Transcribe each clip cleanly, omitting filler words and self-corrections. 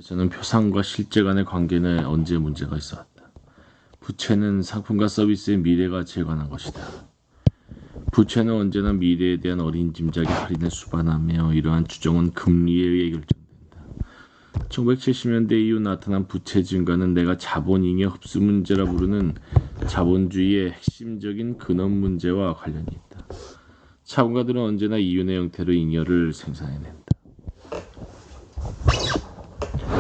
저는 표상과 실제 간의 관계는 언제 문제가 있어왔다. 부채는 상품과 서비스의 미래 가치에 관한 것이다. 부채는 언제나 미래에 대한 어림짐작의 할인을 수반하며 이러한 추정은 금리에 의해 결정된다. 1970년대 이후 나타난 부채 증가는 내가 자본잉여 흡수 문제라 부르는 자본주의의 핵심적인 근원 문제와 관련이 있다. 자본가들은 언제나 이윤의 형태로 잉여를 생산해낸다.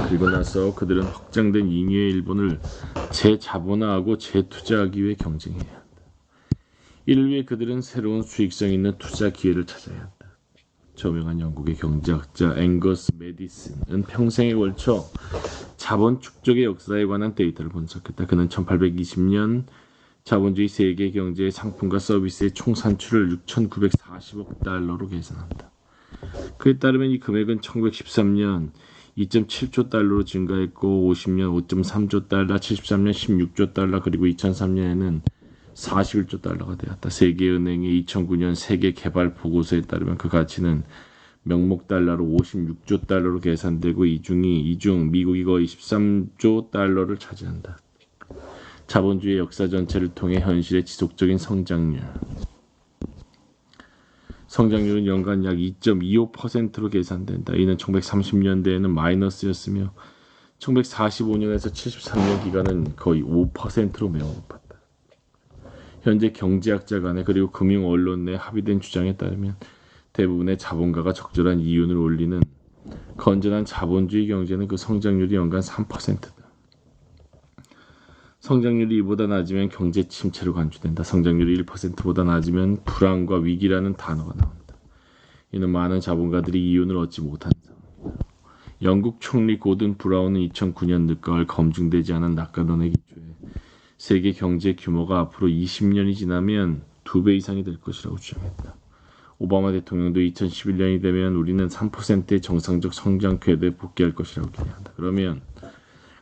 그리고 나서 그들은 확장된 잉여의 일본을 재자본화하고 재투자하기 위해 경쟁해야 한다. 이를 위해 그들은 새로운 수익성 있는 투자 기회를 찾아야 한다. 저명한 영국의 경제학자 앵거스 매디슨은 평생에 걸쳐 자본 축적의 역사에 관한 데이터를 분석했다. 그는 1820년 자본주의 세계 경제의 상품과 서비스의 총 산출을 6,940억 달러로 계산한다. 그에 따르면 이 금액은 1913년 2.7조 달러로 증가했고 50년 5.3조 달러, 73년 16조 달러, 그리고 2003년에는 41조 달러가 되었다. 세계은행의 2009년 세계개발보고서에 따르면 그 가치는 명목 달러로 56조 달러로 계산되고 이 중 미국이 거의 13조 달러를 차지한다. 자본주의 역사 전체를 통해 현실의 지속적인 성장률은 연간 약 2.25%로 계산된다. 이는 1930년대에는 마이너스였으며 1945년에서 73년 기간은 거의 5%로 매우 높았다. 현재 경제학자 간에 그리고 금융 언론 내 합의된 주장에 따르면 대부분의 자본가가 적절한 이윤을 올리는 건전한 자본주의 경제는 그 성장률이 연간 3%다. 성장률이 이보다 낮으면 경제 침체로 간주된다. 성장률이 1%보다 낮으면 불황과 위기라는 단어가 나온다. 이는 많은 자본가들이 이윤을 얻지 못한 상황이다. 영국 총리 고든 브라운은 2009년 늦가을 검증되지 않은 낙관론의 기초에 세계 경제 규모가 앞으로 20년이 지나면 2배 이상이 될 것이라고 주장했다. 오바마 대통령도 2011년이 되면 우리는 3%의 정상적 성장 궤도에 복귀할 것이라고 기대한다.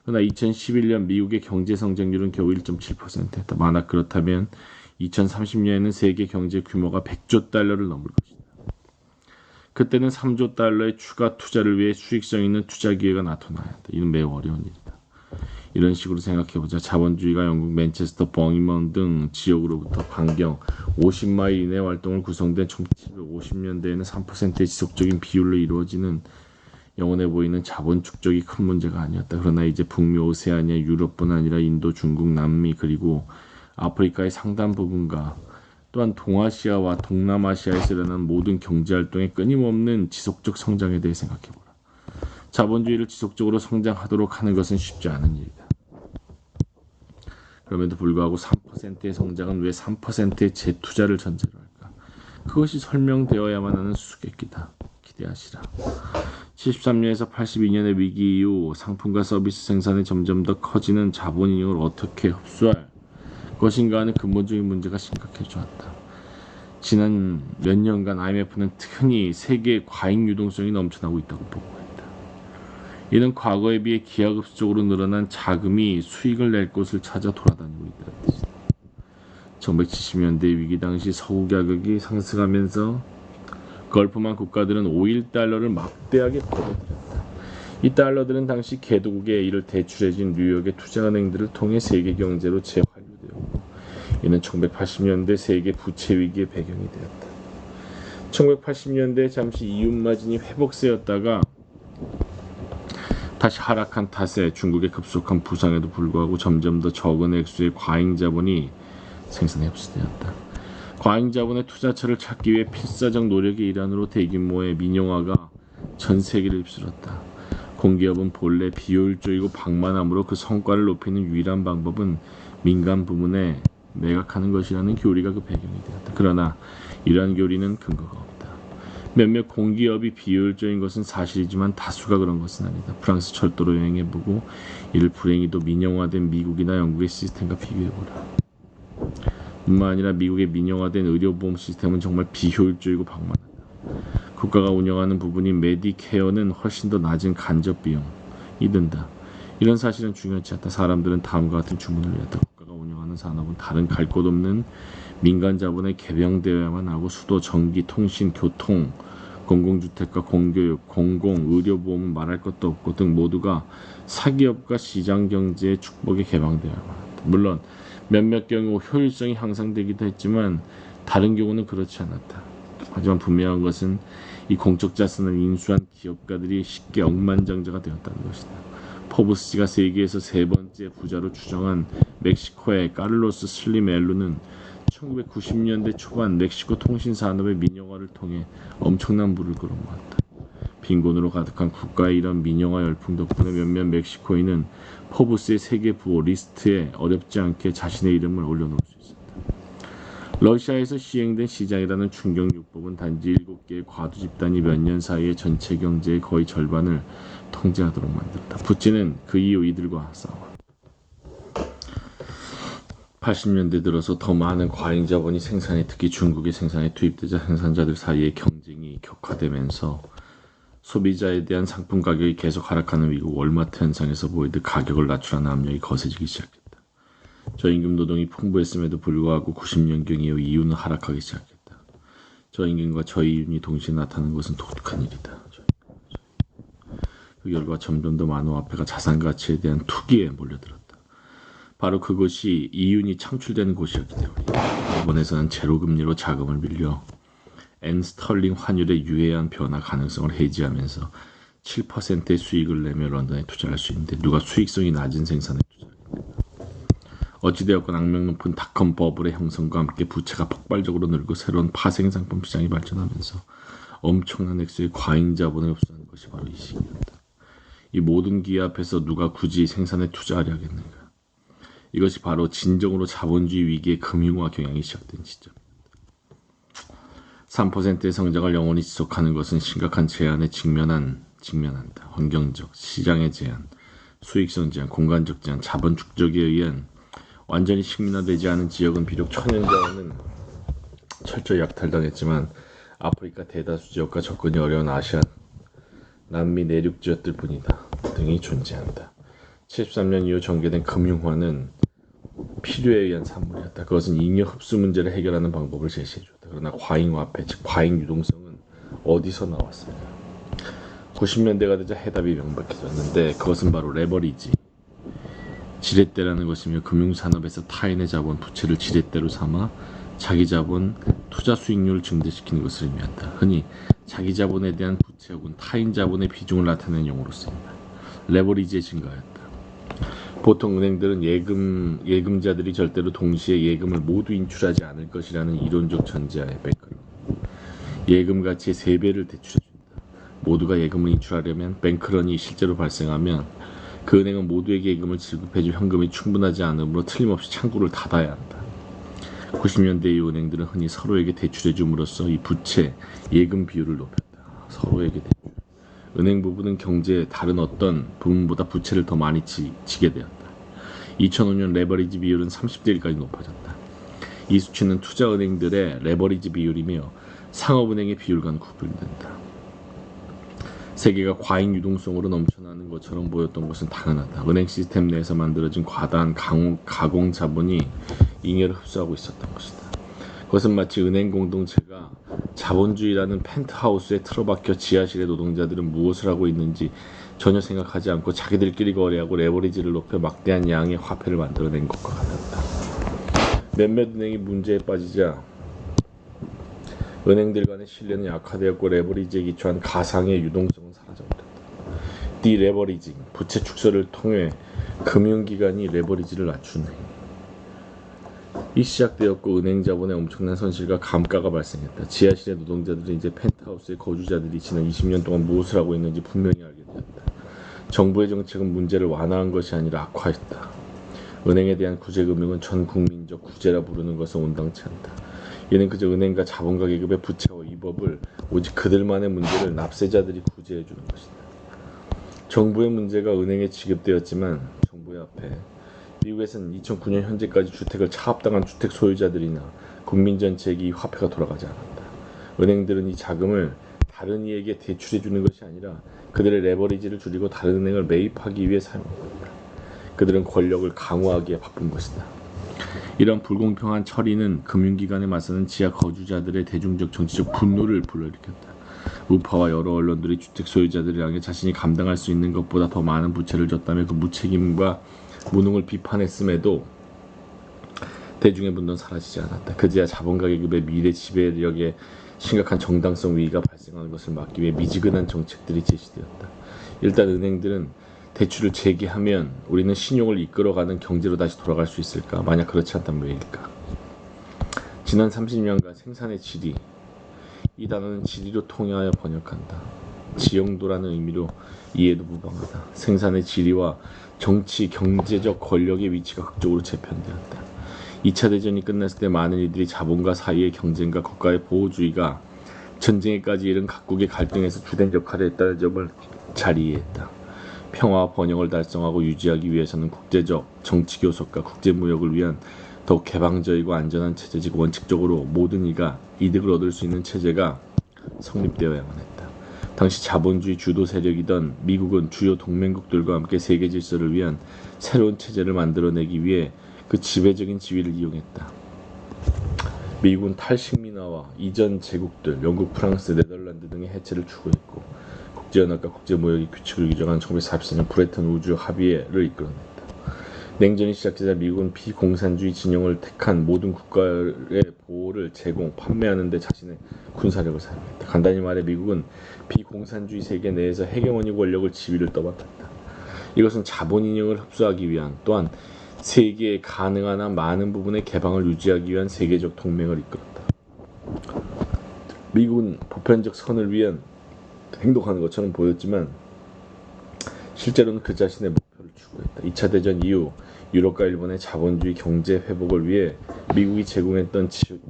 그러나 2011년 미국의 경제 성장률은 겨우 1.7%였다. 만약 그렇다면 2030년에는 세계 경제 규모가 100조 달러를 넘을 것이다. 그때는 3조 달러의 추가 투자를 위해 수익성 있는 투자 기회가 나타나야 한다. 이는 매우 어려운 일이다. 이런 식으로 생각해보자. 자본주의가 영국 맨체스터, 버밍엄 등 지역으로부터 반경 50마일 이내 활동을 구성된 1750년대에는 3%의 지속적인 비율로 이루어지는 영원해 보이는 자본 축적이 큰 문제가 아니었다. 그러나 이제 북미, 오세아니아, 유럽뿐 아니라 인도, 중국, 남미 그리고 아프리카의 상당 부분과 또한 동아시아와 동남아시아에서 일어난 모든 경제활동의 끊임없는 지속적 성장에 대해 생각해보라. 자본주의를 지속적으로 성장하도록 하는 것은 쉽지 않은 일이다. 그럼에도 불구하고 3%의 성장은 왜 3%의 재투자를 전제로 할까? 그것이 설명되어야만 하는 수수께끼다. 기대하시라. 73년에서 82년의 위기 이후 상품과 서비스 생산이 점점 더 커지는 자본잉여를 어떻게 흡수할 것인가 하는 근본적인 문제가 심각해져 왔다. 지난 몇 년간 IMF는 흔히 세계 과잉 유동성이 넘쳐나고 있다고 보고했다. 이는 과거에 비해 기하급수적으로 늘어난 자금이 수익을 낼 곳을 찾아 돌아다니고 있다는 뜻이다. 1970년대 위기 당시 석유 가격이 상승하면서 걸프만 국가들은 오일 달러를 막대하게 벌어들였다. 이 달러들은 당시 개도국에 이를 대출해준 뉴욕의 투자은행들을 통해 세계 경제로 재환류되었고 이는 1980년대 세계 부채 위기의 배경이 되었다. 1980년대 잠시 이윤마진이 회복세였다가 다시 하락한 탓에 중국의 급속한 부상에도 불구하고 점점 더 적은 액수의 과잉 자본이 생산에 흡수되었다. 과잉 자본의 투자처를 찾기 위해 필사적 노력의 일환으로 대규모의 민영화가 전 세계를 휩쓸었다. 공기업은 본래 비효율적이고 방만함으로 그 성과를 높이는 유일한 방법은 민간 부문에 매각하는 것이라는 교리가 그 배경이 되었다. 그러나 이러한 교리는 근거가 없다. 몇몇 공기업이 비효율적인 것은 사실이지만 다수가 그런 것은 아니다. 프랑스 철도로 여행해보고 이를 불행히도 민영화된 미국이나 영국의 시스템과 비교해보라. 뿐만 아니라 미국의 민영화된 의료보험 시스템은 정말 비효율적이고 방만하다. 국가가 운영하는 부분인 메디케어는 훨씬 더 낮은 간접 비용이 든다. 이런 사실은 중요치 않다. 사람들은 다음과 같은 주문을 했다. 국가가 운영하는 산업은 다른 갈 곳 없는 민간 자본에 개병되어야만 하고 수도, 전기, 통신, 교통, 공공주택과 공교육, 공공의료보험은 말할 것도 없고 등 모두가 사기업과 시장경제의 축복에 개방되어야 한다. 물론 몇몇 경우 효율성이 향상되기도 했지만 다른 경우는 그렇지 않았다. 하지만 분명한 것은 이 공적 자산을 인수한 기업가들이 쉽게 억만장자가 되었다는 것이다. 포브스지가 세계에서 세 번째 부자로 추정한 멕시코의 카를로스 슬림 엘루는 1990년대 초반 멕시코 통신 산업의 민영화를 통해 엄청난 부를 끌어모았다. 빈곤으로 가득한 국가의 이런 민영화 열풍 덕분에 몇몇 멕시코인은 포브스의 세계 부호 리스트에 어렵지 않게 자신의 이름을 올려놓을 수 있었다. 러시아에서 시행된 시장이라는 충격요법은 단지 7개의 과도 집단이 몇 년 사이에 전체 경제의 거의 절반을 통제하도록 만들었다. 푸틴은 그 이후 이들과 싸워 80년대 들어서 더 많은 과잉 자본이 생산에, 특히 중국의 생산에 투입되자 생산자들 사이의 경쟁이 격화되면서 소비자에 대한 상품 가격이 계속 하락하는 미국 월마트 현상에서 보이듯 가격을 낮추라는 압력이 거세지기 시작했다. 저임금 노동이 풍부했음에도 불구하고 90년경 이후 이윤은 하락하기 시작했다. 저임금과 저이윤이 동시에 나타나는 것은 독특한 일이다. 그 결과 점점 더 많은 화폐가 자산 가치에 대한 투기에 몰려들었다. 바로 그것이 이윤이 창출되는 곳이었기 때문이다. 일본에서는 제로금리로 자금을 빌려 엔 스털링 환율의 유해한 변화 가능성을 해지하면서 7%의 수익을 내며 런던에 투자할 수 있는데 누가 수익성이 낮은 생산에 투자하겠는가. 어찌되었건 악명 높은 닷컴 버블의 형성과 함께 부채가 폭발적으로 늘고 새로운 파생상품 시장이 발전하면서 엄청난 액수의 과잉 자본을 흡수하는 것이 바로 이 시기였다. 이 모든 기회 앞에서 누가 굳이 생산에 투자하려 하겠는가. 이것이 바로 진정으로 자본주의 위기의 금융화 경향이 시작된 시점입니다. 3%의 성장을 영원히 지속하는 것은 심각한 제한에 직면한다. 환경적, 시장의 제한, 수익성 제한, 공간적 제한, 자본 축적에 의한 완전히 식민화되지 않은 지역은 비록 천연자원은 철저히 약탈당했지만 아프리카 대다수 지역과 접근이 어려운 아시아, 남미 내륙 지역들 뿐이다. 등이 존재한다. 73년 이후 전개된 금융화는 필요에 의한 산물이었다. 그것은 잉여 흡수 문제를 해결하는 방법을 제시해줬다. 그러나 과잉화폐, 즉 과잉 유동성은 어디서 나왔을까? 90년대가 되자 해답이 명백해졌는데 그것은 바로 레버리지, 지렛대라는 것이며 금융산업에서 타인의 자본, 부채를 지렛대로 삼아 자기 자본, 투자 수익률을 증대시키는 것을 의미한다. 흔히 자기 자본에 대한 부채 혹은 타인 자본의 비중을 나타내는 용어로 쓰인다. 레버리지의 증가였다. 보통 은행들은 예금자들이 절대로 동시에 예금을 모두 인출하지 않을 것이라는 이론적 전제하에 뱅크런 예금 가치의 3배를 대출해준다. 모두가 예금을 인출하려면 뱅크런이 실제로 발생하면 그 은행은 모두에게 예금을 지급해줄 현금이 충분하지 않으므로 틀림없이 창구를 닫아야 한다. 90년대 이후 은행들은 흔히 서로에게 대출해줌으로써 이 부채, 예금 비율을 높였다. 서로에게 대출. 은행 부분은 경제의 다른 어떤 부분보다 부채를 더 많이 지게 되었다. 2005년 레버리지 비율은 30대 1까지 높아졌다. 이 수치는 투자은행들의 레버리지 비율이며 상업은행의 비율과는 구분된다. 세계가 과잉 유동성으로 넘쳐나는 것처럼 보였던 것은 당연하다. 은행 시스템 내에서 만들어진 과다한 가공 자본이 잉여를 흡수하고 있었던 것이다. 그것은 마치 은행 공동체가 자본주의라는 펜트하우스에 틀어박혀 지하실의 노동자들은 무엇을 하고 있는지 전혀 생각하지 않고 자기들끼리 거래하고 레버리지를 높여 막대한 양의 화폐를 만들어낸 것과 같았다. 몇몇 은행이 문제에 빠지자 은행들 간의 신뢰는 약화되었고 레버리지에 기초한 가상의 유동성은 사라져버렸다. 디레버리징, 부채 축소를 통해 금융기관이 레버리지를 낮추는 행위. 이 시작되었고 은행 자본의 엄청난 손실과 감가가 발생했다. 지하실의 노동자들은 이제 펜트하우스의 거주자들이 지난 20년 동안 무엇을 하고 있는지 분명히 알게 되었다. 정부의 정책은 문제를 완화한 것이 아니라 악화했다. 은행에 대한 구제금융은 전 국민적 구제라 부르는 것은 온당치 않다. 이는 그저 은행과 자본가 계급의 부채와 위법을 오직 그들만의 문제를 납세자들이 구제해 주는 것이다. 정부의 문제가 은행에 지급되었지만 정부의 앞에 미국에서는 2009년 현재까지 주택을 차압당한 주택 소유자들이나 국민 전체에게 이 화폐가 돌아가지 않았다. 은행들은 이 자금을 다른 이에게 대출해 주는 것이 아니라 그들의 레버리지를 줄이고 다른 은행을 매입하기 위해 사용하고 있다. 그들은 권력을 강화하기에 바쁜 것이다. 이런 불공평한 처리는 금융기관에 맞서는 지하 거주자들의 대중적 정치적 분노를 불러일으켰다. 우파와 여러 언론들이 주택 소유자들을 향해 자신이 감당할 수 있는 것보다 더 많은 부채를 졌다며 그 무책임과 무능을 비판했음에도 대중의 분노는 사라지지 않았다. 그제야 자본가 계급의 미래 지배력에 심각한 정당성 위기가 발생하는 것을 막기 위해 미지근한 정책들이 제시되었다. 일단 은행들은 대출을 재개하면 우리는 신용을 이끌어가는 경제로 다시 돌아갈 수 있을까? 만약 그렇지 않다면 왜일까? 지난 30년간 생산의 질이, 이 단어는 지리로 통하여 번역한다. 지형도라는 의미로 이해도 무방하다. 생산의 지리와 정치, 경제적 권력의 위치가 극적으로 재편되었다. 2차 대전이 끝났을 때 많은 이들이 자본가 사이의 경쟁과 국가의 보호주의가 전쟁에까지 이른 각국의 갈등에서 주된 역할을 했다는 점을 잘 이해했다. 평화와 번영을 달성하고 유지하기 위해서는 국제적 정치 교섭과 국제무역을 위한 더욱 개방적이고 안전한 체제, 즉 원칙적으로 모든 이가 이득을 얻을 수 있는 체제가 성립되어야만 했다. 당시 자본주의 주도 세력이던 미국은 주요 동맹국들과 함께 세계 질서를 위한 새로운 체제를 만들어내기 위해 그 지배적인 지위를 이용했다. 미국은 탈식민화와 이전 제국들, 영국, 프랑스, 네덜란드 등의 해체를 추구했고 국제연합과 국제무역의 규칙을 규정한 1944년 브레튼 우주 합의를 이끌어냈다. 냉전이 시작되자 미국은 비공산주의 진영을 택한 모든 국가의 보호를 제공, 판매하는 데 자신의 군사력을 사용했다. 간단히 말해 미국은 비공산주의 세계 내에서 헤게모니 권력을 지위를 떠맡았다. 이것은 자본 인형을 흡수하기 위한, 또한 세계의 가능한 한 많은 부분의 개방을 유지하기 위한 세계적 동맹을 이끌었다. 미국은 보편적 선을 위한 행동하는 것처럼 보였지만 실제로는 그 자신의 목표를 추구했다. 2차 대전 이후 유럽과 일본의 자본주의 경제 회복을 위해 미국이 제공했던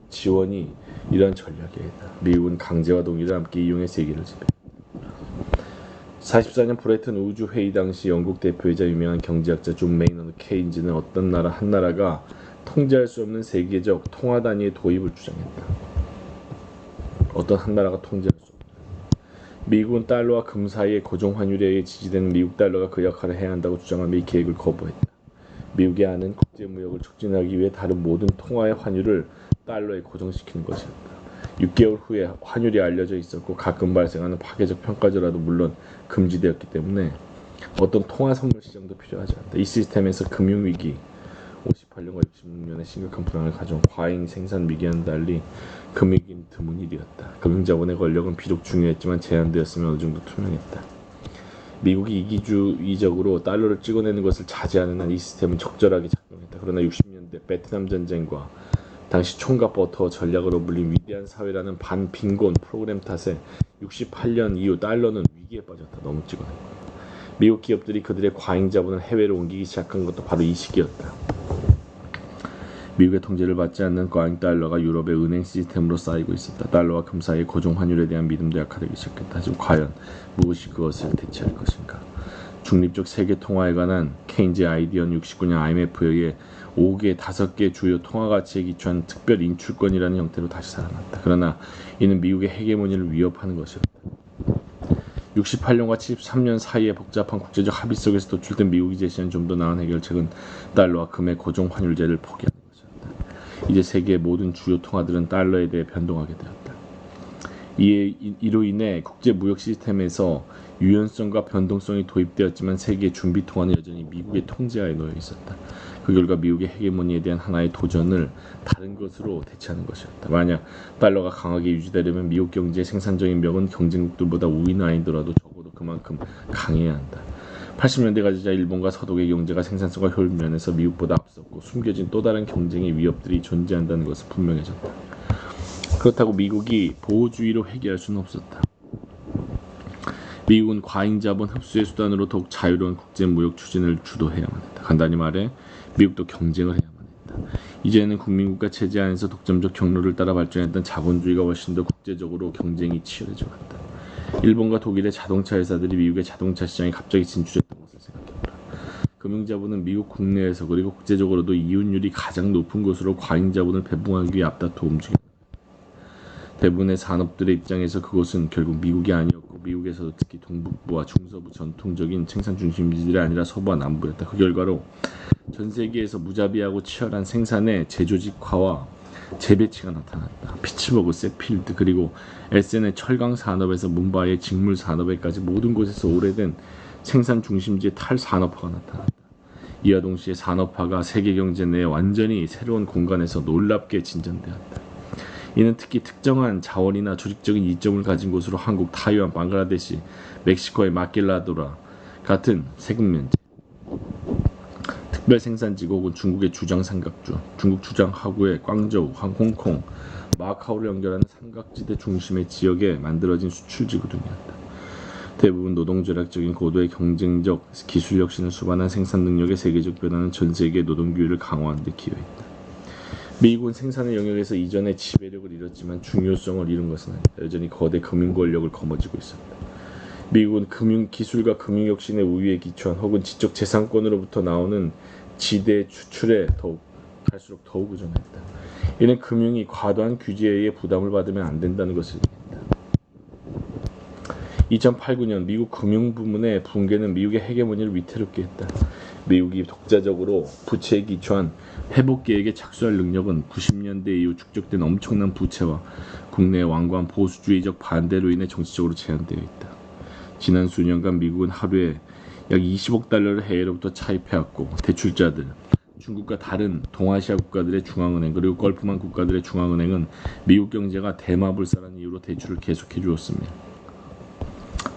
지원이 이러한 전략이었다. 미국은 강제와 동의를 함께 이용해 세계를 지배했다. 44년 브레튼 우주 회의 당시 영국 대표이자 유명한 경제학자 존 메이너드 케인즈는 어떤 나라 한 나라가 통제할 수 없는 세계적 통화 단위의 도입을 주장했다. 어떤 한 나라가 통제할 수 없다. 미국은 달러와 금 사이의 고정 환율에 의해 지지되는 미국 달러가 그 역할을 해야 한다고 주장하며 이 계획을 거부했다. 미국이 하는 국제무역을 촉진하기 위해 다른 모든 통화의 환율을 달러에 고정시키는 것이었다. 6개월 후에 환율이 알려져 있었고 가끔 발생하는 파괴적 평가절하도 물론 금지되었기 때문에 어떤 통화 선물 시장도 필요하지 않다. 이 시스템에서 금융위기 58년과 66년에 심각한 불황을 가져온 과잉 생산 위기와는 달리 금융위기는 드문 일이었다. 금융자본의 권력은 비록 중요했지만 제한되었으면 어느 정도 투명했다. 미국이 이기주의적으로 달러를 찍어내는 것을 자제하는 한 이 시스템은 적절하게 작동했다. 그러나 60년대 베트남 전쟁과 당시 총각 버터 전략으로 불린 위대한 사회라는 반빈곤 프로그램 탓에 68년 이후 달러는 위기에 빠졌다. 너무 찍어낸 거야. 미국 기업들이 그들의 과잉 자본을 해외로 옮기기 시작한 것도 바로 이 시기였다. 미국의 통제를 받지 않는 과잉 달러가 유럽의 은행 시스템으로 쌓이고 있었다. 달러와 금 사이의 고정 환율에 대한 믿음도 약화되기 시작했다. 하지만 과연 무엇이 그것을 대체할 것인가? 중립적 세계 통화에 관한 케인즈의 아이디어는 69년 IMF에 의해 5개, 5개 주요 통화 가치에 기초한 특별 인출권이라는 형태로 다시 살아났다. 그러나 이는 미국의 헤게모니를 위협하는 것이었다. 68년과 73년 사이의 복잡한 국제적 합의 속에서 도출된 미국이 제시한 좀 더 나은 해결책은 달러와 금의 고정 환율제를 포기하는 것이었다. 이제 세계의 모든 주요 통화들은 달러에 대해 변동하게 되었다. 이로 인해 국제 무역 시스템에서 유연성과 변동성이 도입되었지만 세계의 준비 통화는 여전히 미국의 통제하에 놓여 있었다. 그 결과 미국의 헤게모니에 대한 하나의 도전을 다른 것으로 대체하는 것이었다. 만약 달러가 강하게 유지되려면 미국 경제의 생산적인 력은 경쟁국들보다 우위는 아니더라도 적어도 그만큼 강해야 한다. 80년대가 되자 일본과 서독의 경제가 생산성과 효율 면에서 미국보다 앞섰고 숨겨진 또 다른 경쟁의 위협들이 존재한다는 것은 분명해졌다. 그렇다고 미국이 보호주의로 회귀할 수는 없었다. 미국은 과잉 자본 흡수의 수단으로 더욱 자유로운 국제무역 추진을 주도해야만 했다. 간단히 말해 미국도 경쟁을 해야만 했다. 이제는 국민국가 체제 안에서 독점적 경로를 따라 발전했던 자본주의가 훨씬 더 국제적으로 경쟁이 치열해져 갔다. 일본과 독일의 자동차 회사들이 미국의 자동차 시장에 갑자기 진출했던 것을 생각해보라. 금융자본은 미국 국내에서 그리고 국제적으로도 이윤율이 가장 높은 곳으로 과잉 자본을 배분하기 위해 앞다퉈 움직였다. 대부분의 산업들의 입장에서 그곳은 결국 미국이 아니었고 미국에서도 특히 동북부와 중서부 전통적인 생산 중심지들이 아니라 서부와 남부였다. 그 결과로 전 세계에서 무자비하고 치열한 생산의 재조직화와 재배치가 나타났다. 피츠버그, 셋필드 그리고 SN의 철강 산업에서 문바이의 직물 산업에까지 모든 곳에서 오래된 생산 중심지의 탈산업화가 나타났다. 이와 동시에 산업화가 세계 경제 내에 완전히 새로운 공간에서 놀랍게 진전되었다. 이는 특히 특정한 자원이나 조직적인 이점을 가진 곳으로 한국, 타이완, 방글라데시, 멕시코의 마길라도라 같은 세금 면제, 특별 생산지구 혹은 중국의 주장 삼각주, 중국 주장 하구의 광저우, 홍콩, 마카오를 연결하는 삼각지대 중심의 지역에 만들어진 수출지구 등이었다. 대부분 노동절약적인 고도의 경쟁적 기술 혁신을 수반한 생산 능력의 세계적 변화는 전 세계의 노동규율을 강화하는 데 기여했다. 미국은 생산의 영역에서 이전의 지배력을 잃었지만 중요성을 잃은 것은 아니다. 여전히 거대 금융 권력을 거머쥐고 있었다. 미국은 기술과 금융혁신의 우위에 기초한 혹은 지적 재산권으로부터 나오는 지대 추출에 갈수록 더욱 의존했다. 이는 금융이 과도한 규제에 의해 부담을 받으면 안 된다는 것을 의미했다. 2008-9년 미국 금융 부문의 붕괴는 미국의 헤게모니를 위태롭게 했다. 미국이 독자적으로 부채에 기초한 회복 계획에 착수할 능력은 90년대 이후 축적된 엄청난 부채와 국내의 완고한 보수주의적 반대로 인해 정치적으로 제한되어 있다. 지난 수년간 미국은 하루에 약 20억 달러를 해외로부터 차입해왔고 대출자들, 중국과 다른 동아시아 국가들의 중앙은행 그리고 걸프만 국가들의 중앙은행은 미국 경제가 대마불사라는 이유로 대출을 계속해 주었으며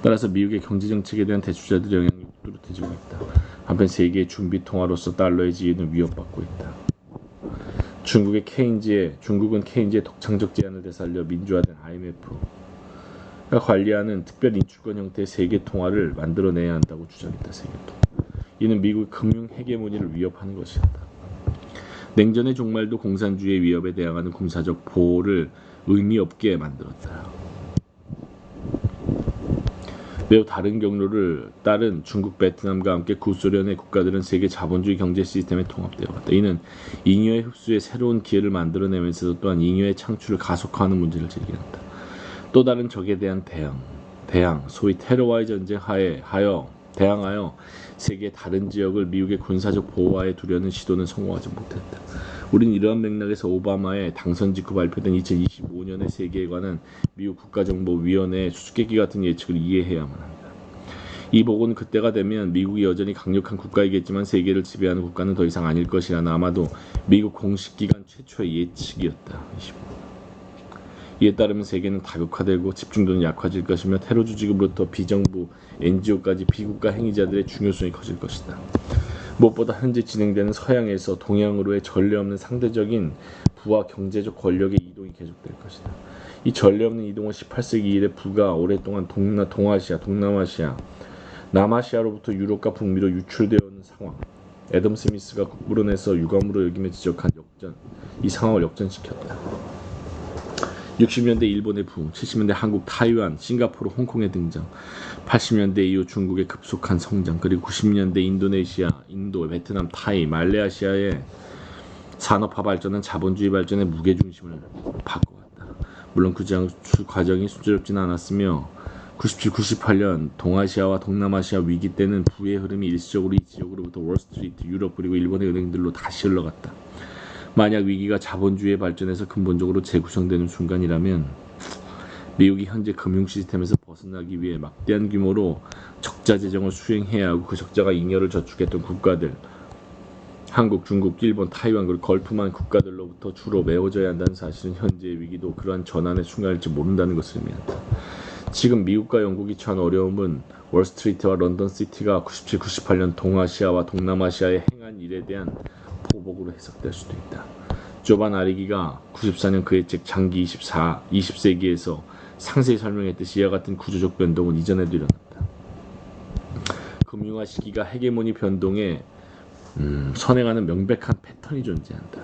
따라서 미국의 경제정책에 대한 대출자들의 영향력도 뚜렷해지고 있다. 한편 세계의 준비통화로서 달러의 지위는 위협받고 있다. 중국은 케인즈의 독창적 제안을 되살려 민주화된 IMF가 관리하는 특별 인출권 형태의 세계통화를 만들어내야 한다고 주장했다. 세계통화. 이는 미국의 금융 헤게모니를 위협하는 것이었다. 냉전의 종말도 공산주의의 위협에 대항하는 군사적 보호를 의미 없게 만들었다. 매우 다른 경로를 따른 중국, 베트남과 함께 구소련의 국가들은 세계 자본주의 경제 시스템에 통합되어 왔다. 이는 잉여의 흡수에 새로운 기회를 만들어내면서도 또한 잉여의 창출을 가속화하는 문제를 제기한다. 또 다른 적에 대한 대항, 소위 테러와의 전쟁 대항하여 세계의 다른 지역을 미국의 군사적 보호하에 두려는 시도는 성공하지 못했다. 우리는 이러한 맥락에서 오바마의 당선 직후 발표된 2025년의 세계에 관한 미국 국가정보위원회의 수수께끼 같은 예측을 이해해야만 합니다. 이 보고는 그때가 되면 미국이 여전히 강력한 국가이겠지만 세계를 지배하는 국가는 더 이상 아닐 것이라는 아마도 미국 공식기관 최초의 예측이었다. 이에 따르면 세계는 다극화되고 집중도는 약화질 것이며 테러 조직으로부터 비정부, NGO까지 비국가 행위자들의 중요성이 커질 것이다. 무엇보다 현재 진행되는 서양에서 동양으로의 전례 없는 상대적인 부와 경제적 권력의 이동이 계속될 것이다. 이 전례 없는 이동은 18세기 이래 부가 오랫동안 동아시아, 동남아시아, 남아시아로부터 유럽과 북미로 유출되어 오는 상황, 애덤 스미스가 국부론에서 유감으로 여기며 지적한 이 상황을 역전시켰다. 60년대 일본의 부흥, 70년대 한국, 타이완, 싱가포르, 홍콩의 등장, 80년대 이후 중국의 급속한 성장, 그리고 90년대 인도네시아, 인도, 베트남, 타이, 말레이시아의 산업화 발전은 자본주의 발전의 무게중심을 바꿔왔다. 물론 그 과정이 순조롭지는 않았으며 97, 98년 동아시아와 동남아시아 위기 때는 부의 흐름이 일시적으로 이 지역으로부터 월스트리트, 유럽 그리고 일본의 은행들로 다시 흘러갔다. 만약 위기가 자본주의의 발전에서 근본적으로 재구성되는 순간이라면 미국이 현재 금융 시스템에서 벗어나기 위해 막대한 규모로 적자 재정을 수행해야 하고 그 적자가 잉여를 저축했던 국가들, 한국, 중국, 일본, 타이완 그리고 걸프만 국가들로부터 주로 메워져야 한다는 사실은 현재의 위기도 그러한 전환의 순간일지 모른다는 것을 의미한다. 지금 미국과 영국이 처한 어려움은 월스트리트와 런던시티가 97, 98년 동아시아와 동남아시아에 행한 일에 대한 보복으로 해석될 수도 있다. 조반 아리기가 94년 그의 책 장기 20세기에서 상세히 설명했듯이 이와 같은 구조적 변동은 이전에도 일어났다. 금융화 시기가 헤게모니 변동에 선행하는 명백한 패턴이 존재한다.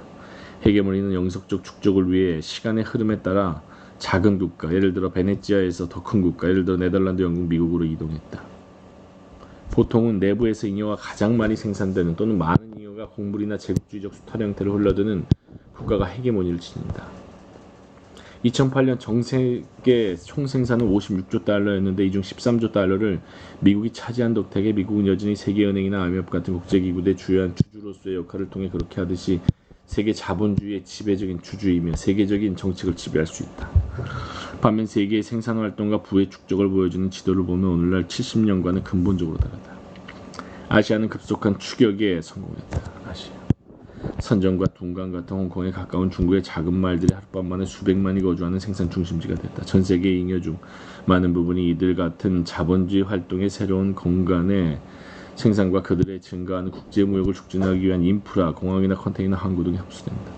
헤게모니는 영속적 축적을 위해 시간의 흐름에 따라 작은 국가, 예를 들어 베네치아에서 더 큰 국가, 예를 들어 네덜란드, 영국, 미국으로 이동했다. 보통은 내부에서 잉여가 가장 많이 생산되는 또는 많은 잉여가 곡물이나 제국주의적 수탈 형태로 흘러드는 국가가 헤게모니를 지닌다. 2008년 전세계 총생산은 56조 달러였는데 이 중 13조 달러를 미국이 차지한 덕택에 미국은 여전히 세계은행이나 IMF 같은 국제기구의 주요한 주주로서의 역할을 통해 그렇게 하듯이 세계 자본주의의 지배적인 주주이며 세계적인 정책을 지배할 수 있다. 반면 세계의 생산활동과 부의 축적을 보여주는 지도를 보면 오늘날 70년과는 근본적으로 다르다. 아시아는 급속한 추격에 성공했다. 아시아. 선전과 둥강 같은 홍콩에 가까운 중국의 작은 마을들이 하룻밤만에 수백만이 거주하는 생산 중심지가 됐다. 전 세계의 잉여 중 많은 부분이 이들 같은 자본주의 활동의 새로운 공간에 생산과 그들의 증가하는 국제무역을 촉진하기 위한 인프라, 공항이나 컨테이너 항구 등에 흡수된다.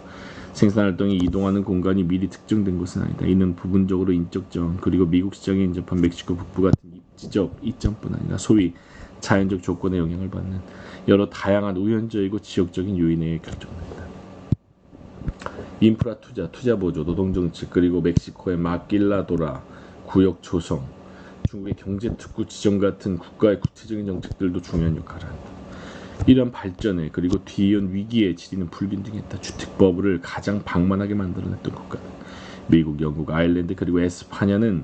생산활동이 이동하는 공간이 미리 특정된 것은 아니다. 이는 부분적으로 인적 자원 그리고 미국 시장에 인접한 멕시코 북부 같은 입지적 이점뿐 아니라 소위 자연적 조건에 영향을 받는 여러 다양한 우연적이고 지역적인 요인에 의해 결정된다. 인프라 투자, 투자 보조, 노동정책 그리고 멕시코의 마낄라도라 구역 조성, 중국의 경제특구 지정 같은 국가의 구체적인 정책들도 중요한 역할을 한다. 이런 발전에 그리고 뒤이은 위기에 지리는 불균등했다. 주택버블을 가장 방만하게 만들어냈던 국가들 미국, 영국, 아일랜드 그리고 에스파냐는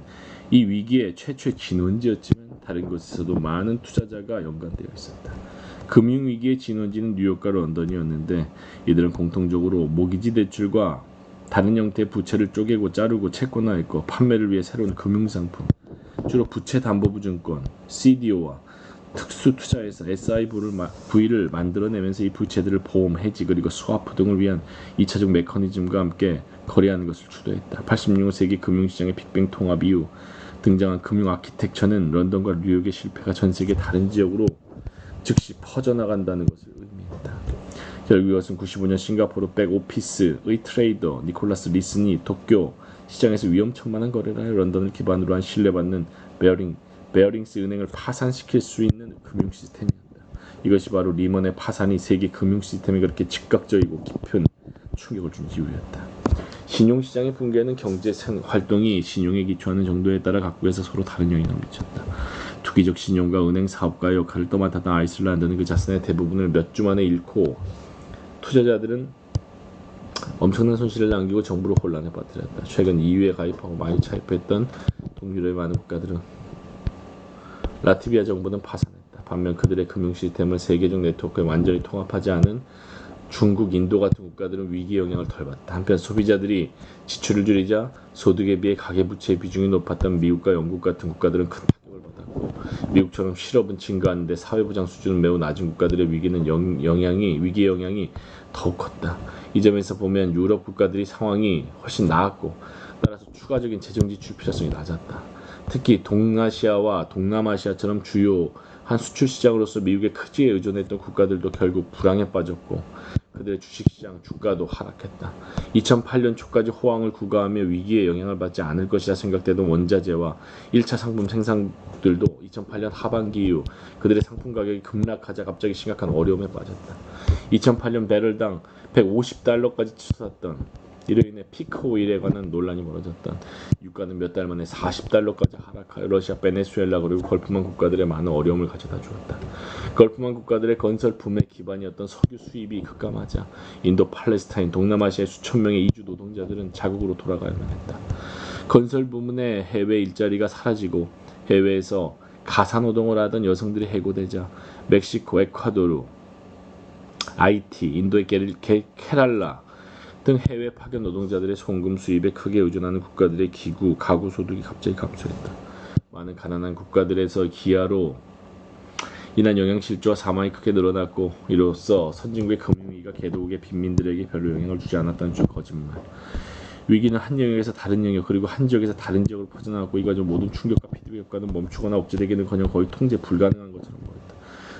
이 위기의 최초의 진원지였지만 다른 곳에서도 많은 투자자가 연관되어 있었다. 금융위기의 진원지는 뉴욕과 런던이었는데 이들은 공통적으로 모기지 대출과 다른 형태의 부채를 쪼개고 자르고 채권화했고 판매를 위해 새로운 금융상품 주로 부채담보부증권, CDO와 특수투자회사 SIV를 만들어내면서 이 부채들을 보험, 해지 그리고 스와프 등을 위한 2차적 메커니즘과 함께 거래하는 것을 주도했다. 86년 세계 금융시장의 빅뱅 통합 이후 등장한 금융 아키텍처는 런던과 뉴욕의 실패가 전 세계 다른 지역으로 즉시 퍼져나간다는 것을 의미했다. 결국 이것은 95년 싱가포르 백오피스의 트레이더 니콜라스 리슨이 도쿄 시장에서 위험천만한 거래를 하여 런던을 기반으로 한 신뢰받는 베어링스 은행을 파산시킬 수 있는 금융 시스템이었다. 이것이 바로 리먼의 파산이 세계 금융 시스템에 그렇게 즉각적이고 깊은 충격을 준 이유였다. 신용시장의 붕괴는 경제 활동이 신용에 기초하는 정도에 따라 각국에서 서로 다른 영향을 미쳤다. 투기적 신용과 은행 사업가의 역할을 떠맡았던 아이슬란드는 그 자산의 대부분을 몇 주 만에 잃고 투자자들은 엄청난 손실을 남기고 정부를 혼란에 빠뜨렸다. 최근 EU에 가입하고 많이 차입했던 동유럽의 많은 국가들은 라트비아 정부는 파산했다. 반면 그들의 금융 시스템을 세계적 네트워크에 완전히 통합하지 않은 중국, 인도 같은 국가들은 위기 영향을 덜 받았다. 한편 소비자들이 지출을 줄이자 소득에 비해 가계부채의 비중이 높았던 미국과 영국 같은 국가들은 큰 타격을 받았고 미국처럼 실업은 증가하는데 사회보장 수준은 매우 낮은 국가들의 위기 영향이 더욱 컸다. 이 점에서 보면 유럽 국가들이 상황이 훨씬 나았고 따라서 추가적인 재정 지출 필요성이 낮았다. 특히 동아시아와 동남아시아처럼 주요한 수출 시장으로서 미국에 크게 의존했던 국가들도 결국 불황에 빠졌고 그들의 주식시장 주가도 하락했다. 2008년 초까지 호황을 구가하며 위기에 영향을 받지 않을 것이라 생각되던 원자재와 1차 상품 생산들도 2008년 하반기 이후 그들의 상품 가격이 급락하자 갑자기 심각한 어려움에 빠졌다. 2008년 배럴당 150달러까지 치솟았던 이로 인해 피크 오일에 관한 논란이 벌어졌던 유가는 몇 달 만에 40달러까지 하락하여 러시아, 베네수엘라 그리고 걸프만 국가들의 많은 어려움을 가져다 주었다. 걸프만 국가들의 건설 붐의 기반이었던 석유 수입이 급감하자 인도, 팔레스타인, 동남아시아의 수천 명의 이주 노동자들은 자국으로 돌아가야만 했다. 건설 부문의 해외 일자리가 사라지고 해외에서 가사노동을 하던 여성들이 해고되자 멕시코, 에콰도르, IT, 인도의 케랄라 등 해외 파견 노동자들의 송금 수입에 크게 의존하는 국가들의 가구 소득이 갑자기 감소했다. 많은 가난한 국가들에서 기아로 인한 영양 실조와 사망이 크게 늘어났고 이로써 선진국의 금융위기가 개도국의 빈민들에게 별로 영향을 주지 않았다는 줄 거짓말. 위기는 한 영역에서 다른 영역 그리고 한 지역에서 다른 지역으로 퍼져나갔고 이 과정 모든 충격과 피드백 효과는 멈추거나 억제되기는커녕 거의 통제 불가능한 것처럼 보였다.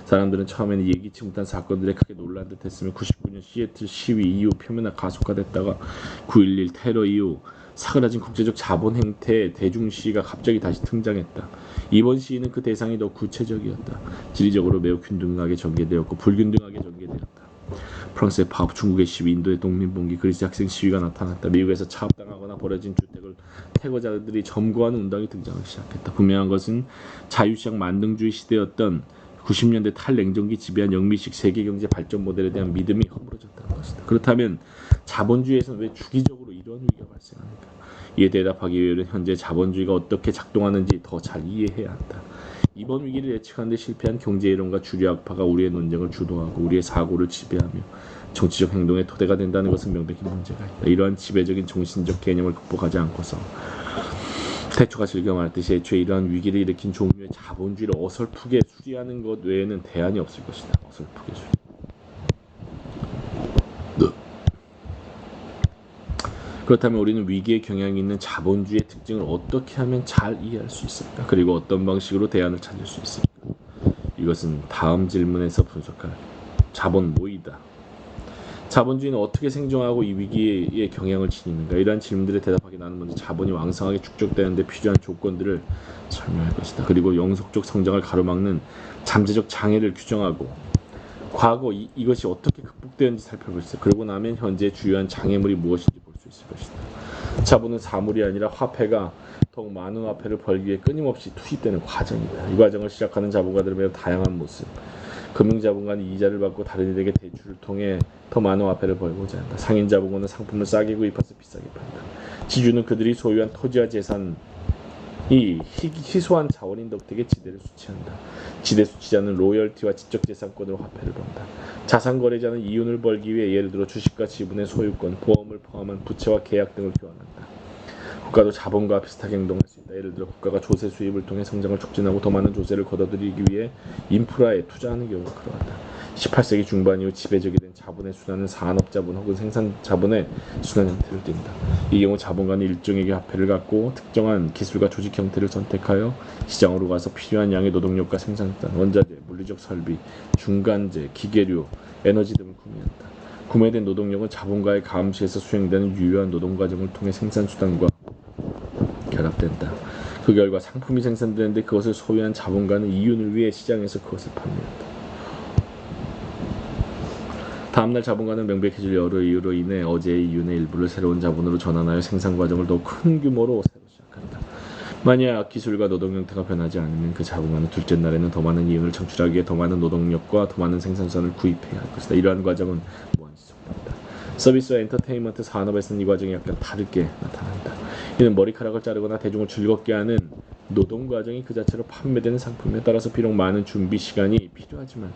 사람들은 처음에는 예기치 못한 사건들에 크게 놀란 듯했으며 99년 시애틀 시위 이후 표면화 가속화됐다가 9.11 테러 이후 사그라진 국제적 자본 행태의 대중시위가 갑자기 다시 등장했다. 이번 시위는 그 대상이 더 구체적이었다. 지리적으로 매우 균등하게 전개되었고 불균등하게 전개되었다. 프랑스의 파업, 중국의 시위, 인도의 독립봉기, 그리스 학생 시위가 나타났다. 미국에서 차압당하거나 버려진 주택을 태거자들이 점거하는 운동이 등장하기 시작했다. 분명한 것은 자유시장 만능주의 시대였던 90년대 탈냉전기 지배한 영미식 세계경제 발전 모델에 대한 믿음이 허물어졌다는 것이다. 그렇다면 자본주의에서는 왜 주기적으로 이런 위기가 발생합니까? 이에 대답하기 위해 현재 자본주의가 어떻게 작동하는지 더 잘 이해해야 한다. 이번 위기를 예측하는 데 실패한 경제이론과 주류학파가 우리의 논쟁을 주도하고 우리의 사고를 지배하며 정치적 행동의 토대가 된다는 것은 명백히 문제가 있다. 이러한 지배적인 정신적 개념을 극복하지 않고서 태초가 즐겨 말했듯이 애초에 이러한 위기를 일으킨 종류의 자본주의를 어설프게 수리하는 것 외에는 대안이 없을 것이다. 어설프게 수리. 그렇다면 우리는 위기의 경향이 있는 자본주의의 특징을 어떻게 하면 잘 이해할 수 있을까? 그리고 어떤 방식으로 대안을 찾을 수 있을까? 이것은 다음 질문에서 분석할 자본 모의다. 자본주의는 어떻게 생존하고 이 위기의 경향을 지니는가? 이러한 질문들에 대답하기 나는 먼저 자본이 왕성하게 축적되는 데 필요한 조건들을 설명할 것이다. 그리고 영속적 성장을 가로막는 잠재적 장애를 규정하고 과거 이것이 어떻게 극복되었는지 살펴볼 수 있다. 그러고 나면 현재의 주요한 장애물이 무엇인지 볼 수 있을 것이다. 자본은 사물이 아니라 화폐가 더욱 많은 화폐를 벌기 위해 끊임없이 투입되는 과정이다. 이 과정을 시작하는 자본가들은 매우 다양한 모습. 금융자본가는 이자를 받고 다른 이들에게 대출을 통해 더 많은 화폐를 벌고자 한다. 상인자본가는 상품을 싸게 구입해서 비싸게 판다. 지주는 그들이 소유한 토지와 재산이 희소한 자원인 덕택에 지대를 수취한다. 지대 수취자는 로열티와 지적재산권으로 화폐를 번다. 자산거래자는 이윤을 벌기 위해 예를 들어 주식과 지분의 소유권, 보험을 포함한 부채와 계약 등을 교환한다. 국가도 자본과 비슷하게 행동할 수 있다. 예를 들어 국가가 조세 수입을 통해 성장을 촉진하고 더 많은 조세를 걷어들이기 위해 인프라에 투자하는 경우가 그러하다. 18세기 중반 이후 지배적이 된 자본의 순환은 산업자본 혹은 생산자본의 순환 형태를 띈다. 이 경우 자본가는 일종의 화폐를 갖고 특정한 기술과 조직 형태를 선택하여 시장으로 가서 필요한 양의 노동력과 생산단, 원자재, 물리적 설비, 중간재, 기계류, 에너지 등을 구매한다. 구매된 노동력은 자본가의 감시에서 수행되는 유효한 노동 과정을 통해 생산수단과 결합된다. 그 결과 상품이 생산되는데 그것을 소유한 자본가는 이윤을 위해 시장에서 그것을 판매한다. 다음날 자본가는 명백해질 여러 이유로 인해 어제의 이윤의 일부를 새로운 자본으로 전환하여 생산 과정을 더욱 큰 규모로 새로 시작한다. 만약 기술과 노동 형태가 변하지 않으면 그 자본가는 둘째 날에는 더 많은 이윤을 창출하기 위해 더 많은 노동력과 더 많은 생산수단을 구입해야 할 것이다. 이러한 과정은 무한지속된다. 서비스와 엔터테인먼트 산업에서는 이 과정이 약간 다르게 나타난다. 이는 머리카락을 자르거나 대중을 즐겁게 하는 노동 과정이 그 자체로 판매되는 상품에 따라서 비록 많은 준비 시간이 필요하지만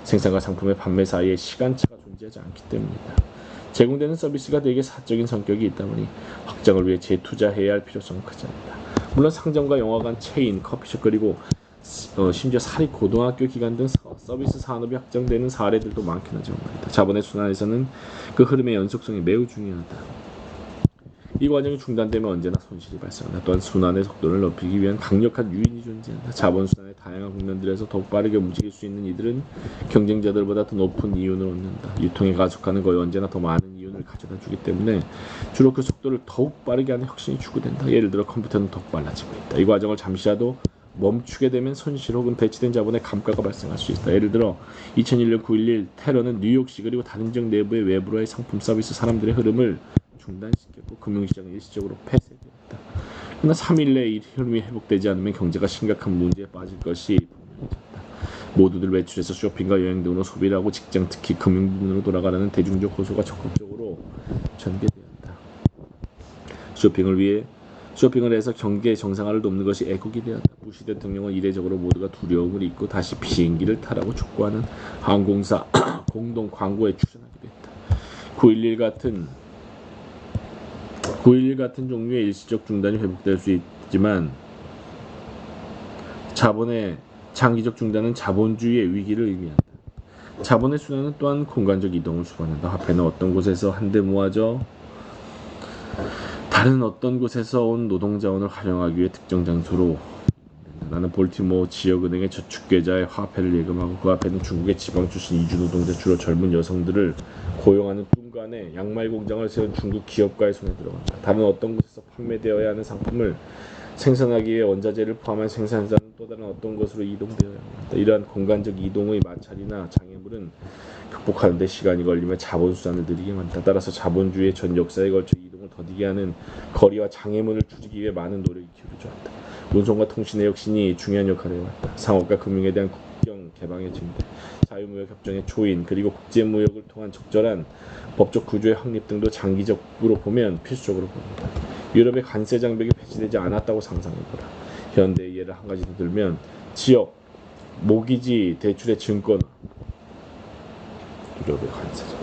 생산과 상품의 판매 사이에 시간차가 존재하지 않기 때문이다. 제공되는 서비스가 되게 사적인 성격이 있다 보니 확장을 위해 재투자해야 할 필요성은 크지 않다. 물론 상점과 영화관, 체인, 커피숍 그리고 심지어 사립 고등학교 기관 등 서비스 산업이 확장되는 사례들도 많긴 하지만 말이다. 자본의 순환에서는 그 흐름의 연속성이 매우 중요하다. 이 과정이 중단되면 언제나 손실이 발생한다. 또한 순환의 속도를 높이기 위한 강력한 유인이 존재한다. 자본 순환의 다양한 국면들에서 더욱 빠르게 움직일 수 있는 이들은 경쟁자들보다 더 높은 이윤을 얻는다. 유통의 가속화는 거의 언제나 더 많은 이윤을 가져다 주기 때문에 주로 그 속도를 더욱 빠르게 하는 혁신이 추구된다. 예를 들어 컴퓨터는 더욱 빨라지고 있다. 이 과정을 잠시라도 멈추게 되면 손실 혹은 배치된 자본의 감가가 발생할 수 있다. 예를 들어 2001년 9.11 테러는 뉴욕시 그리고 다른 지역 내부의 외부로의 상품 서비스 사람들의 흐름을 중단시켰고 금융시장은 일시적으로 폐쇄되었다. 그러나 3일 내에 이 흐름이 회복되지 않으면 경제가 심각한 문제에 빠질 것이 분명해졌다. 모두들 외출해서 쇼핑과 여행 등으로 소비를 하고 직장 특히 금융 부문으로 돌아가라는 대중적 호소가 적극적으로 전개되었다. 쇼핑을 해서 경제 정상화를 돕는 것이 애국이 되었다. 부시 대통령은 이례적으로 모두가 두려움을 잊고 다시 비행기를 타라고 촉구하는 항공사 공동 광고에 출연하기도 했다. 9.11 같은 종류의 일시적 중단이 회복될 수 있지만 자본의 장기적 중단은 자본주의의 위기를 의미한다. 자본의 순환은 또한 공간적 이동을 수반한다. 화폐는 어떤 곳에서 한데 모아져 다른 어떤 곳에서 온 노동자원을 활용하기 위해 특정 장소로 나는 볼티모어 지역은행의 저축계좌에 화폐를 예금하고 그 앞에는 중국의 지방 출신 이주 노동자 주로 젊은 여성들을 고용하는 뚱간에 양말 공장을 세운 중국 기업가의 손에 들어간다. 다른 어떤 곳에서 판매되어야 하는 상품을 생산하기 위해 원자재를 포함한 생산자는 또 다른 어떤 곳으로 이동되어야 한다. 이러한 공간적 이동의 마찰이나 장애물은 극복하는 데 시간이 걸리며 자본 수단을 느리게 만든다. 따라서 자본주의의 전 역사에 걸쳐 이동을 더디게 하는 거리와 장애물을 줄이기 위해 많은 노력이 기울어져 왔다. 운송과 통신의 혁신이 중요한 역할을 해왔다. 상업과 금융에 대한 국경 개방의 증대, 자유무역 협정의 초인, 그리고 국제무역을 통한 적절한 법적 구조의 확립 등도 장기적으로 보면 필수적으로 보입니다. 유럽의 관세 장벽이 폐지되지 않았다고 상상해보라. 현대의 예를 한 가지 더 들면 지역, 모기지, 대출의 증권, 유럽의 관세죠.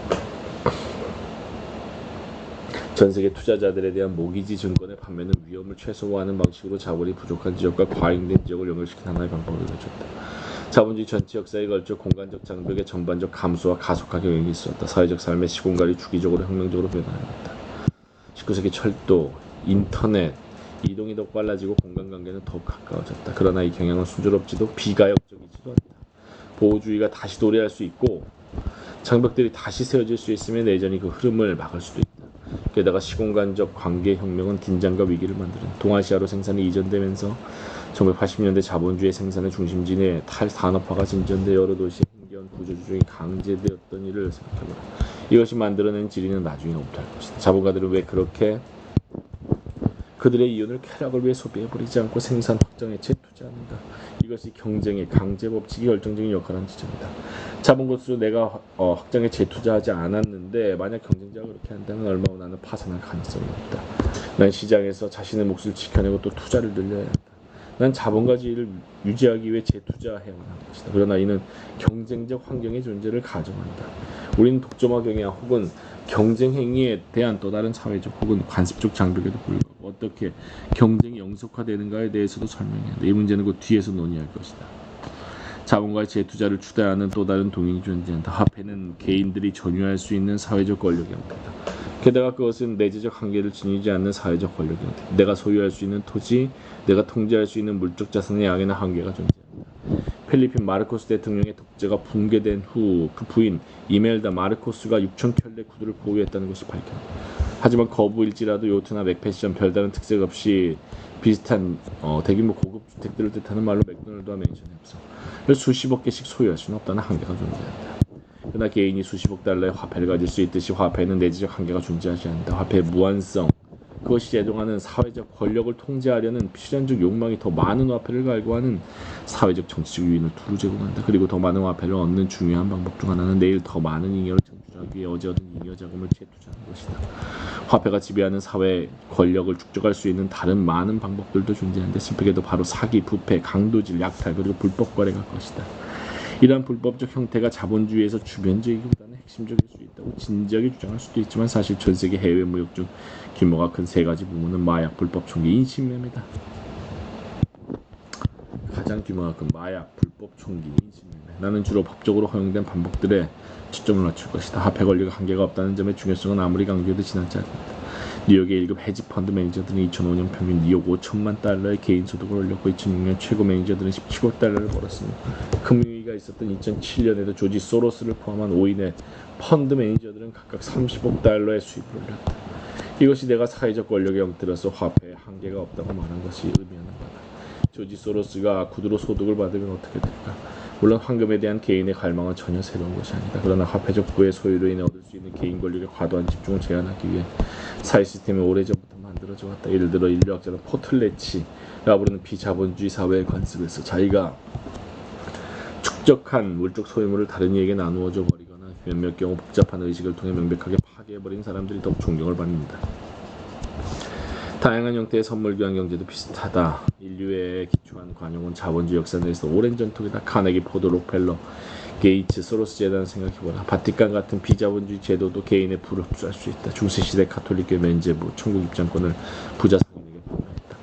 전 세계 투자자들에 대한 모기지 증권의 판매는 위험을 최소화하는 방식으로 자본이 부족한 지역과 과잉된 지역을 연결시키는 하나의 방법을 내줬다. 자본주의 전체 역사에 걸쳐 공간적 장벽의 전반적 감소와 가속화 경향이 있었다. 사회적 삶의 시공간이 주기적으로 혁명적으로 변화했다. 19세기 철도, 인터넷, 이동이 더 빨라지고 공간관계는 더욱 가까워졌다. 그러나 이 경향은 순조롭지도 비가역적이지도 않다. 보호주의가 다시 도래할 수 있고 장벽들이 다시 세워질 수 있으면 내전이 그 흐름을 막을 수도 있다. 게다가 시공간적 관계혁명은 긴장과 위기를 만드는 동아시아로 생산이 이전되면서 1980년대 자본주의 생산의 중심지에 탈산업화가 진전돼 여러 도시의 힘겨운 구조조정이 강제되었던 일을 생각해보라. 이것이 만들어낸 지리는 나중에 옴탈할 것이다. 자본가들은 왜 그렇게 그들의 이윤을 쾌락을 위해 소비해버리지 않고 생산 확장에 재투자하는가? 이것이 경쟁의 강제 법칙이 결정적인 역할을 하는 지점이다. 자본고수로 내가 확장에 재투자하지 않았는데 만약 경쟁자가 그렇게 한다면 얼마나 나는 파산할 가능성이 있다. 난 시장에서 자신의 몫을 지켜내고 또 투자를 늘려야 한다. 난 자본과 지위를 유지하기 위해 재투자해야만 하는 것이다. 그러나 이는 경쟁적 환경의 존재를 가정한다. 우리는 독점화 경향 혹은 경쟁 행위에 대한 또 다른 사회적 혹은 관습적 장벽에도 불구하고 어떻게 경쟁이 영속화되는가에 대해서도 설명해야 한다. 이 문제는 그 뒤에서 논의할 것이다. 자본과의 재투자를 추대하는 또 다른 동인이 존재한다. 화폐는 개인들이 전유할 수 있는 사회적 권력의 형태다. 게다가 그것은 내재적 한계를 지니지 않는 사회적 권력의 형태. 내가 소유할 수 있는 토지, 내가 통제할 수 있는 물적 자산의 양에는 한계가 존재한다. 필리핀 마르코스 대통령의 독재가 붕괴된 후 그 부인 이멜다 마르코스가 6,000켤레 구두를 보유했다는 것이 밝혀졌다. 하지만 거부일지라도 요트나 맥패션 별다른 특색 없이 비슷한 대규모 고급 주택들을 뜻하는 말로 맥도날드와 맨션이 없어 수십억 개씩 소유할 수는 없다는 한계가 존재한다. 그러나 개인이 수십억 달러의 화폐를 가질 수 있듯이 화폐에는 내재적 한계가 존재하지 않는다. 화폐의 무한성, 그것이 제동하는 사회적 권력을 통제하려는 필연적 욕망이 더 많은 화폐를 갈구하는 사회적 정치적 유인을 두루 제공한다. 그리고 더 많은 화폐를 얻는 중요한 방법 중 하나는 내일 더 많은 잉여를 창출하기 위해 어제 얻은 잉여 자금을 재투자하는 것이다. 화폐가 지배하는 사회 권력을 축적할 수 있는 다른 많은 방법들도 존재하는데 슬프게도 바로 사기, 부패, 강도질, 약탈 그리고 불법 거래가 것이다. 이러한 불법적 형태가 자본주의에서 주변적이기보다는 핵심적일 수 있다고 진지하게 주장할 수도 있지만 사실 전 세계 해외 무역 중 규모가 큰 세 가지 부문은 마약, 불법 총기, 인신매매다. 가장 규모가 큰 마약, 불법 총기, 인신매매. 나는 주로 법적으로 허용된 반복들에 초점을 맞출 것이다. 화폐 권리가 한계가 없다는 점의 중요성은 아무리 강조해도 지나지 않는다. 뉴욕의 1급 헤지펀드 매니저들은 2005년 평균 2억 5천만 달러의 개인 소득을 올렸고 2006년 최고 매니저들은 17억 달러를 벌었습니다. 금융위기가 있었던 2007년에도 조지 소로스를 포함한 5인의 펀드 매니저들은 각각 30억 달러의 수입을 올렸다. 이것이 내가 사회적 권력의 형태로서 화폐에 한계가 없다고 말한 것이 의미하는 바다. 조지 소로스가 구두로 소득을 받으면 어떻게 될까? 물론 황금에 대한 개인의 갈망은 전혀 새로운 것이 아니다. 그러나 화폐적 부의 소유로 인해 얻을 수 있는 개인 권력의 과도한 집중을 제한하기 위해 사회 시스템이 오래전부터 만들어져 왔다. 예를 들어 인류학자는 포틀레치가 부르는 비자본주의 사회의 관습에서 자기가 축적한 물적 소유물을 다른 이에게 나누어줘 버리거나 몇몇 경우 복잡한 의식을 통해 명백하게 파괴해버린 사람들이 더욱 존경을 받는다. 다양한 형태의 선물 교환 경제도 비슷하다. 인류에 기초한 관용은 자본주의 역사 내에서 오랜 전통이다. 카네기, 포드, 록펠러, 게이츠, 소로스 재단을 생각해보라. 바티칸 같은 비자본주의 제도도 개인의 부를 흡수할 수 있다. 중세시대 가톨릭교회 면제부, 천국 입장권을 부자 상인에게 판매했다.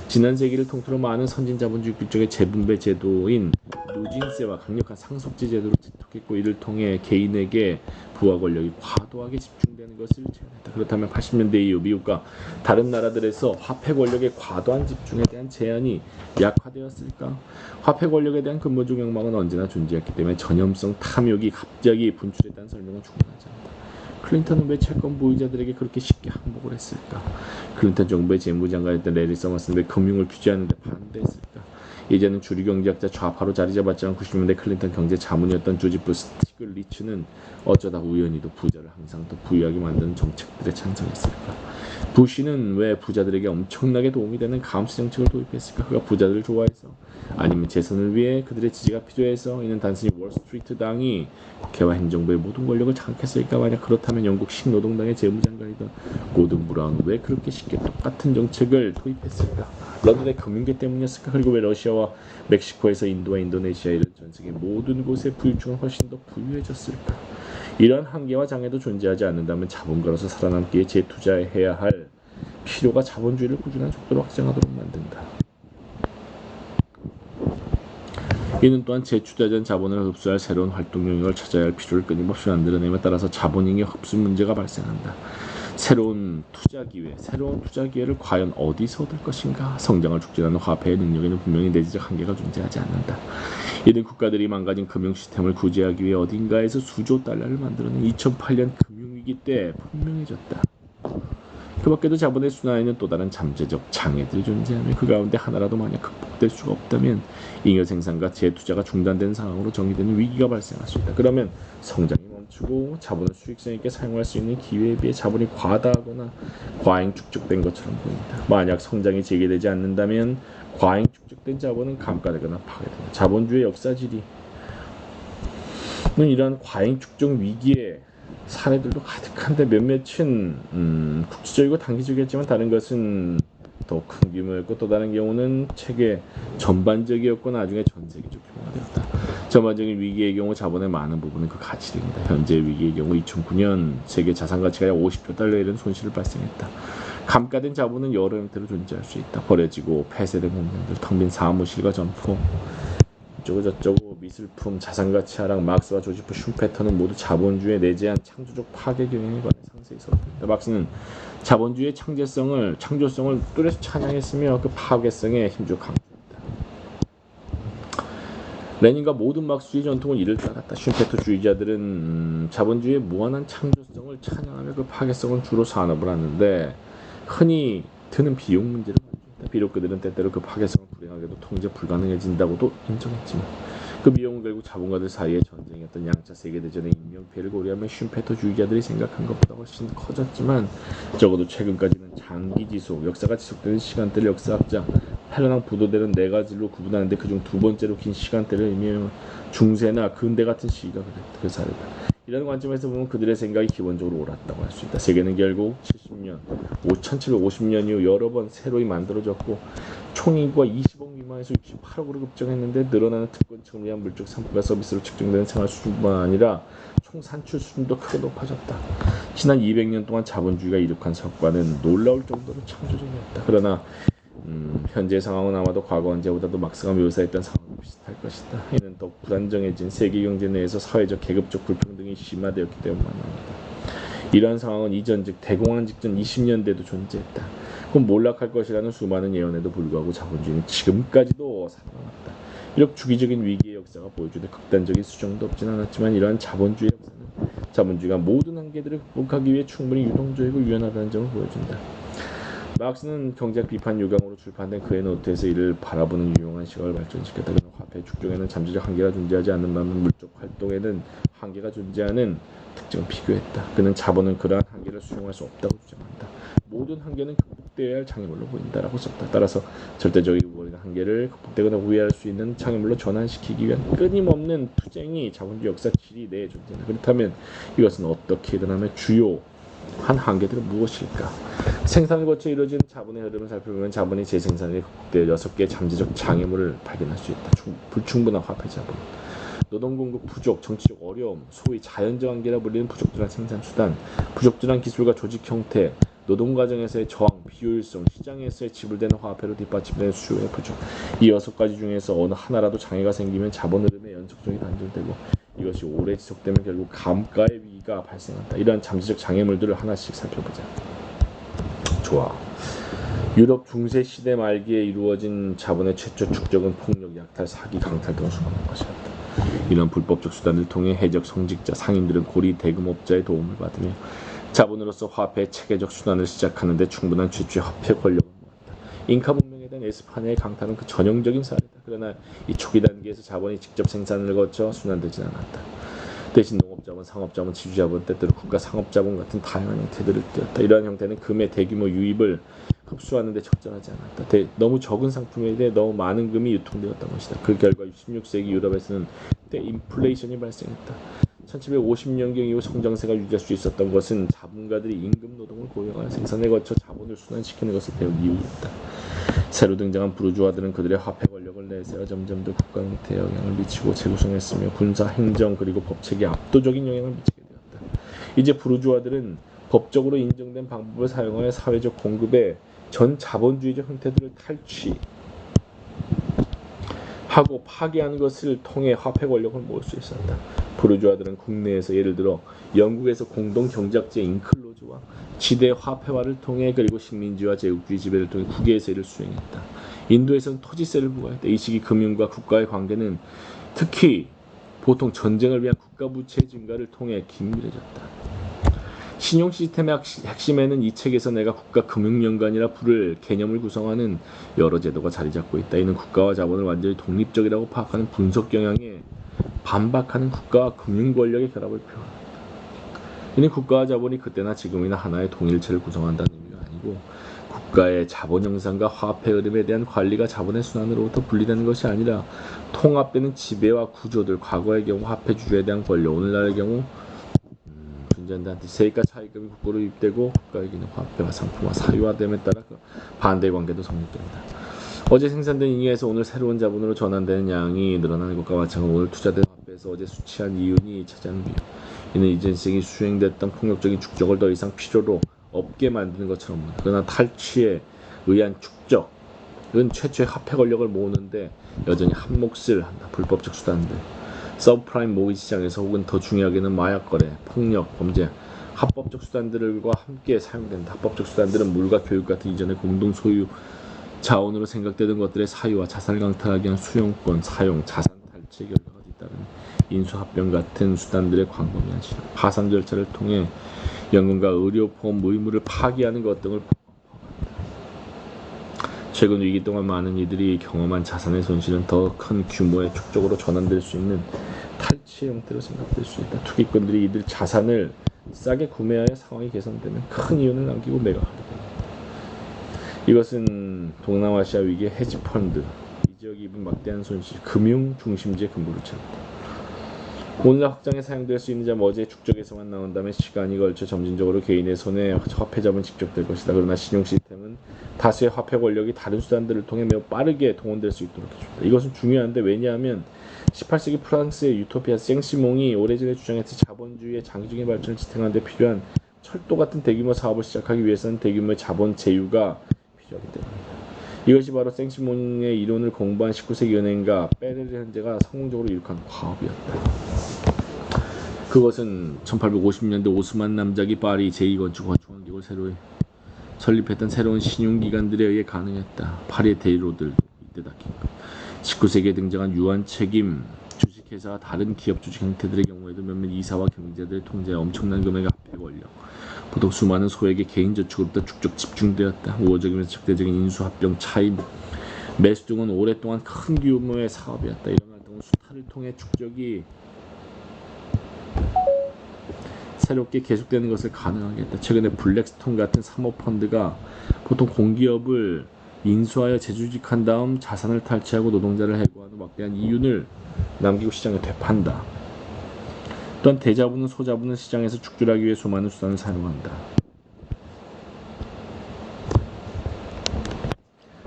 지난 세기를 통틀어 많은 선진자본주의 국적의 재분배 제도인 누진세와 강력한 상속제 제도를 지속했고 이를 통해 개인에게 부와 권력이 과도하게 집중되는 것을 제한했다. 그렇다면 80년대 이후 미국과 다른 나라들에서 화폐 권력의 과도한 집중에 대한 제한이 약화되었을까? 화폐 권력에 대한 근본적 욕망은 언제나 존재했기 때문에 전염성 탐욕이 갑자기 분출했다는 설명은 충분하지 않다. 클린턴은 왜 채권 보유자들에게 그렇게 쉽게 항복을 했을까? 클린턴 정부의 재무장관이었던 레리 서머스는 왜 금융을 규제하는 데 반대했을까? 이제는 주류 경제학자 좌파로 자리 잡았지만 90년대 클린턴 경제 자문이었던 조지프 스티글리츠는 어쩌다 우연히도 부자를 항상 더 부유하게 만드는 정책들에 찬성했을까? 부시는 왜 부자들에게 엄청나게 도움이 되는 감세 정책을 도입했을까? 그가 부자들을 좋아해서? 아니면 재선을 위해 그들의 지지가 필요해서? 이는 단순히 월스트리트 당이 국회와 행정부의 모든 권력을 장악했을까? 만약 그렇다면 영국 신노동당의 재무장관이던 고든 브라운은 왜 그렇게 쉽게 똑같은 정책을 도입했을까? 런던의 금융계 때문이었을까? 그리고 왜 러시아와 아시아와 멕시코에서 인도와 인도네시아 이런 전 세계 모든 곳의 부유층은 훨씬 더 부유해졌을까? 이러한 한계와 장애도 존재하지 않는다면 자본가로서 살아남기에 재투자해야 할 필요가 자본주의를 꾸준한 속도로 확장하도록 만든다. 이는 또한 재투자된 자본을 흡수할 새로운 활동 영역을 찾아야 할 필요를 끊임없이 만들어내며 따라서 자본잉의 흡수 문제가 발생한다. 새로운 투자 기회를 과연 어디서 얻을 것인가? 성장을 촉진하는 화폐의 능력에는 분명히 내재적 한계가 존재하지 않는다. 이는 국가들이 망가진 금융 시스템을 구제하기 위해 어딘가에서 수조 달러를 만들어낸 2008년 금융위기 때 분명해졌다. 그 밖에도 자본의 순환에는 또 다른 잠재적 장애들이 존재하며 그 가운데 하나라도 만약 극복될 수가 없다면 잉여 생산과 재투자가 중단된 상황으로 정의되는 위기가 발생할 수 있다. 그러면 성장이 멈추고 자본을 수익성 있게 사용할 수 있는 기회에 비해 자본이 과다하거나 과잉 축적된 것처럼 보인다. 만약 성장이 재개되지 않는다면 과잉 축적된 자본은 감가되거나 파괴된다. 자본주의 역사지리는 이러한 과잉 축적 위기에 사례들도 가득한데 몇몇은 국지적이고 단기적이었지만 다른 것은 더 큰 규모였고 또 다른 경우는 체계 전반적이었고 나중에 전 세계적 규모가 되었다. 전반적인 위기의 경우 자본의 많은 부분은 그 가치입니다. 현재 위기의 경우 2009년 세계 자산 가치가 약 50조 달러에 이른 손실을 발생했다. 감가된 자본은 여러 형태로 존재할 수 있다. 버려지고 폐쇄된 공장들, 텅 빈 사무실과 점포, 이쪽고 저쪽고 미술품, 자산가치 하락, 막스와 조지프 슌페터는 모두 자본주의에 내재한 창조적 파괴 경향에 관해 상세히 설명했다. 막스는 자본주의의 창조성을 뚜렷이 찬양했으며 그 파괴성에 힘주어 강조했다. 레닌과 모든 막스주의 전통은 이를 따랐다. 슌페터주의자들은 자본주의의 무한한 창조성을 찬양하며 그 파괴성은 주로 산업을 하는데 흔히 드는 비용 문제를 비록 그들은 때때로 그 파괴성을 불행하게도 통제 불가능해진다고도 인정했지만 그 비용은 결국 자본가들 사이의 전쟁이었던 양차 세계대전의 인명피해를 고려하면 슌페터주의자들이 생각한 것보다 훨씬 커졌지만 적어도 최근까지는 장기 지속, 역사가 지속되는 시간대를 역사학자 헬레낭 부도델은 네 가지로 구분하는데 그중 두 번째로 긴 시간대를 의미하며 중세나 근대 같은 시기가 그 사례다. 이런 관점에서 보면 그들의 생각이 기본적으로 옳았다고 할 수 있다. 세계는 결국 1750년 이후 여러 번 새로이 만들어졌고 총인구가 20억 미만에서 68억으로 급증했는데 늘어나는 특권층을 위한 물적 상품과 서비스로 측정되는 생활 수준뿐만 아니라 총 산출 수준도 크게 높아졌다. 지난 200년 동안 자본주의가 이룩한 성과는 놀라울 정도로 창조적이었다. 그러나 현재 상황은 아마도 과거 언제보다도 막스가 묘사했던 상황과 비슷할 것이다. 이는 더욱 불안정해진 세계 경제 내에서 사회적 계급적 불평등이 심화되었기 때문만 합니다. 이러한 상황은 이전 즉 대공황 직전 20년대도 존재했다. 그럼 몰락할 것이라는 수많은 예언에도 불구하고 자본주의는 지금까지도 살아남았다. 비록 주기적인 위기의 역사가 보여주는 극단적인 수정도 없진 않았지만 이러한 자본주의 역사는 자본주의가 모든 한계들을 극복하기 위해 충분히 유동적이고 유연하다는 점을 보여준다. 막스는 경제학 비판 요강으로 출판된 그의 노트에서 이를 바라보는 유용한 시각을 발전시켰다. 그는 화폐 축적에는 잠재적 한계가 존재하지 않는 반면 물적 활동에는 한계가 존재하는 특징을 비교했다. 그는 자본은 그러한 한계를 수용할 수 없다고 주장한다. 모든 한계는 극복되어야 할 장애물로 보인다라고 썼다. 따라서 절대적이고 보이는 한계를 극복되거나 우회할 수 있는 장애물로 전환시키기 위한 끊임없는 투쟁이 자본주의 역사 지리 내에 존재한다. 그렇다면 이것은 어떻게 일어나며 주요 한 한계들은 무엇일까? 생산을 거쳐 이루어진 자본의 흐름을 살펴보면 자본이 재생산에 극복되어 6개의 잠재적 장애물을 발견할 수 있다. 불충분한 화폐 자본, 노동 공급 부족, 정치적 어려움, 소위 자연적 한계라 불리는 부적절한 생산 수단, 부적절한 기술과 조직 형태, 노동 과정에서의 저항, 비효율성, 시장에서의 지불되는 화폐로 뒷받침되는 수요의 부족. 이 6가지 중에서 어느 하나라도 장애가 생기면 자본 흐름의 연속성이 단절되고 이것이 오래 지속되면 결국 감가의 위기가 발생한다. 이러한 잠재적 장애물들을 하나씩 살펴보자. 좋아. 유럽 중세 시대 말기에 이루어진 자본의 최초 축적은 폭력, 약탈, 사기, 강탈 등을 수반한 것이었다. 이런 불법적 수단을 통해 해적 성직자, 상인들은 고리 대금업자의 도움을 받으며 자본으로서 화폐의 체계적 순환을 시작하는데 충분한 최초의 화폐 권력을 모았다. 잉카 문명에 대한 에스파냐의 강탈은 그 전형적인 사례다. 그러나 이 초기 단계에서 자본이 직접 생산을 거쳐 순환되진 않았다. 대신 농업자본, 상업자본, 지주자본, 때때로 국가상업자본 같은 다양한 형태들을 띄었다. 이러한 형태는 금의 대규모 유입을 흡수하는 데 적절하지 않았다. 너무 적은 상품에 대해 너무 많은 금이 유통되었던 것이다. 그 결과 16세기 유럽에서는 대인플레이션이 발생했다. 1750년경 이후 성장세가 유지할 수 있었던 것은 자본가들이 임금 노동을 고용하여 생산에 거쳐 자본을 순환시키는 것을 배운 이유였다. 새로 등장한 부르주아들은 그들의 화폐 권력을 국경을 내세워 점점 더 국가 형태에 영향을 미치고 재구성했으며 군사, 행정 그리고 법체계에 압도적인 영향을 미치게 되었다. 이제 부르주아들은 법적으로 인정된 방법을 사용하여 사회적 공급의 전 자본주의적 형태들을 탈취하고 파괴하는 것을 통해 화폐 권력을 모을 수 있었다. 부르주아들은 국내에서 예를 들어 영국에서 공동 경작제 인클로즈와 지대 화폐화를 통해 그리고 식민지와 제국주의 지배를 통해 국외세를 수행했다. 인도에서는 토지세를 부과했다. 이 시기 금융과 국가의 관계는 특히 보통 전쟁을 위한 국가 부채 증가를 통해 긴밀해졌다. 신용 시스템의 핵심에는 이 책에서 내가 국가 금융연관이라 부를 개념을 구성하는 여러 제도가 자리 잡고 있다. 이는 국가와 자본을 완전히 독립적이라고 파악하는 분석 경향에 반박하는 국가와 금융 권력의 결합을 표현한다. 이는 국가와 자본이 그때나 지금이나 하나의 동일체를 구성한다는 의미가 아니고 국가의 자본 형상과 화폐 흐름에 대한 관리가 자본의 순환으로부터 분리되는 것이 아니라 통합되는 지배와 구조들, 과거의 경우 화폐 주주에 대한 권력, 오늘날의 경우 존재한다는 세가 차익금이 국고로 유입되고 국가의 기능, 화폐와 상품화, 사유화됨에 따라 그 반대의 관계도 성립됩니다. 어제 생산된 잉여에서 오늘 새로운 자본으로 전환되는 양이 늘어나는 것과 마찬가지로 오늘 투자된 화폐에서 어제 수취한 이윤이 차지하는 비율. 이는 이전 시기 수행됐던 폭력적인 축적을 더 이상 필요로 없게 만드는 것처럼 봅니다. 그러나 탈취에 의한 축적은 최초의 화폐 권력을 모으는데 여전히 한 몫을 한다. 불법적 수단들. 서브프라임 모기지 시장에서 혹은 더 중요하게는 마약 거래, 폭력, 범죄, 합법적 수단들과 함께 사용된다. 합법적 수단들은 물과 교육 같은 이전의 공동 소유 자원으로 생각되던 것들의 사유와 자산을 강탈하기 위한 수용권, 사용, 자산 탈취 결과가 뒤따른 인수합병 같은 수단들의 광범위한 실험, 파산 절차를 통해 연금과 의료보험 의무를 파기하는 것 등을 최근 위기 동안 많은 이들이 경험한 자산의 손실은 더 큰 규모의 축적으로 전환될 수 있는 탈취의 형태로 생각될 수 있다. 투기꾼들이 이들 자산을 싸게 구매하여 상황이 개선되면 큰 이윤을 남기고 매각하게 됩니다. 이것은 동남아시아 위기의 헤지펀드, 이 지역이 입은 막대한 손실, 금융 중심지의 근본을 채운다. 오늘날 확장에 사용될 수 있는 자는 어제 축적에서만 나온다면 시간이 걸쳐 점진적으로 개인의 손에 화폐 자본이 직접될 것이다. 그러나 신용 시스템은 다수의 화폐 권력이 다른 수단들을 통해 매우 빠르게 동원될 수 있도록 해준다. 이것은 중요한데 왜냐하면 18세기 프랑스의 유토피아 생시몽이 오래전에 주장했듯이 자본주의의 장기적인 발전을 지탱하는 데 필요한 철도 같은 대규모 사업을 시작하기 위해서는 대규모의 자본 제휴가 필요하기 때문입니다. 이것이 바로 생시몽의 이론을 공부한 19세기 연예인가 페레르 현재가 성공적으로 이룩한 화합이었다. 그것은 1850년대 오스만 남작이 파리 제2건축관계를 새로 설립했던 새로운 신용기관들에 의해 가능했다. 파리의 대로들도 이때 닦인 것. 19세기에 등장한 유한책임 주식회사와 다른 기업 주식 형태들의 경우에도 몇몇 이사와 경제들의 통제에 엄청난 금액의 화폐 권력, 보통 수많은 소액의 개인 저축으로부터 축적 집중되었다. 우호적이면서 적대적인 인수합병 차임, 매수 등은 오랫동안 큰 규모의 사업이었다. 이런 활동은 수타를 통해 축적이 새롭게 계속되는 것을 가능하게 했다. 최근에 블랙스톤 같은 사모펀드가 보통 공기업을 인수하여 재주식한 다음 자산을 탈취하고 노동자를 해고하는 막대한 이윤을 남기고 시장에 되판다. 또한 대자본은 소자본은 시장에서 축출하기 위해 수많은 수단을 사용한다.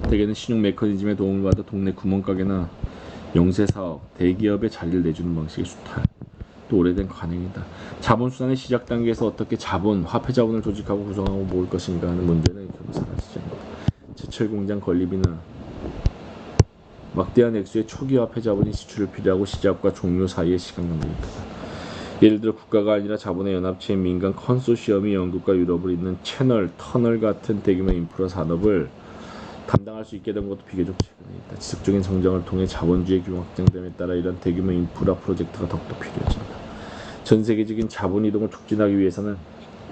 대개는 신용 메커니즘의 도움을 받아 동네 구멍가게나 영세사업, 대기업에 자리를 내주는 방식의 수탈. 또 오래된 관행이다. 자본순환의 시작 단계에서 어떻게 자본, 화폐 자본을 조직하고 구성하고 모을 것인가 하는 문제는 결국 사라지지 않는다. 제철 공장 건립이나 막대한 액수의 초기 화폐 자본이 지출을 필요하고 시작과 종료 사이의 시간 간격이다. 예를 들어 국가가 아니라 자본의 연합체인 민간 컨소시엄이 영국과 유럽을 잇는 채널, 터널 같은 대규모 인프라 산업을 감당할 수 있게 된 것도 비교적 최근에 있다. 지속적인 성장을 통해 자본주의 규모 확장됨에 따라 이런 대규모 인프라 프로젝트가 더욱더 필요해진다. 전 세계적인 자본 이동을 촉진하기 위해서는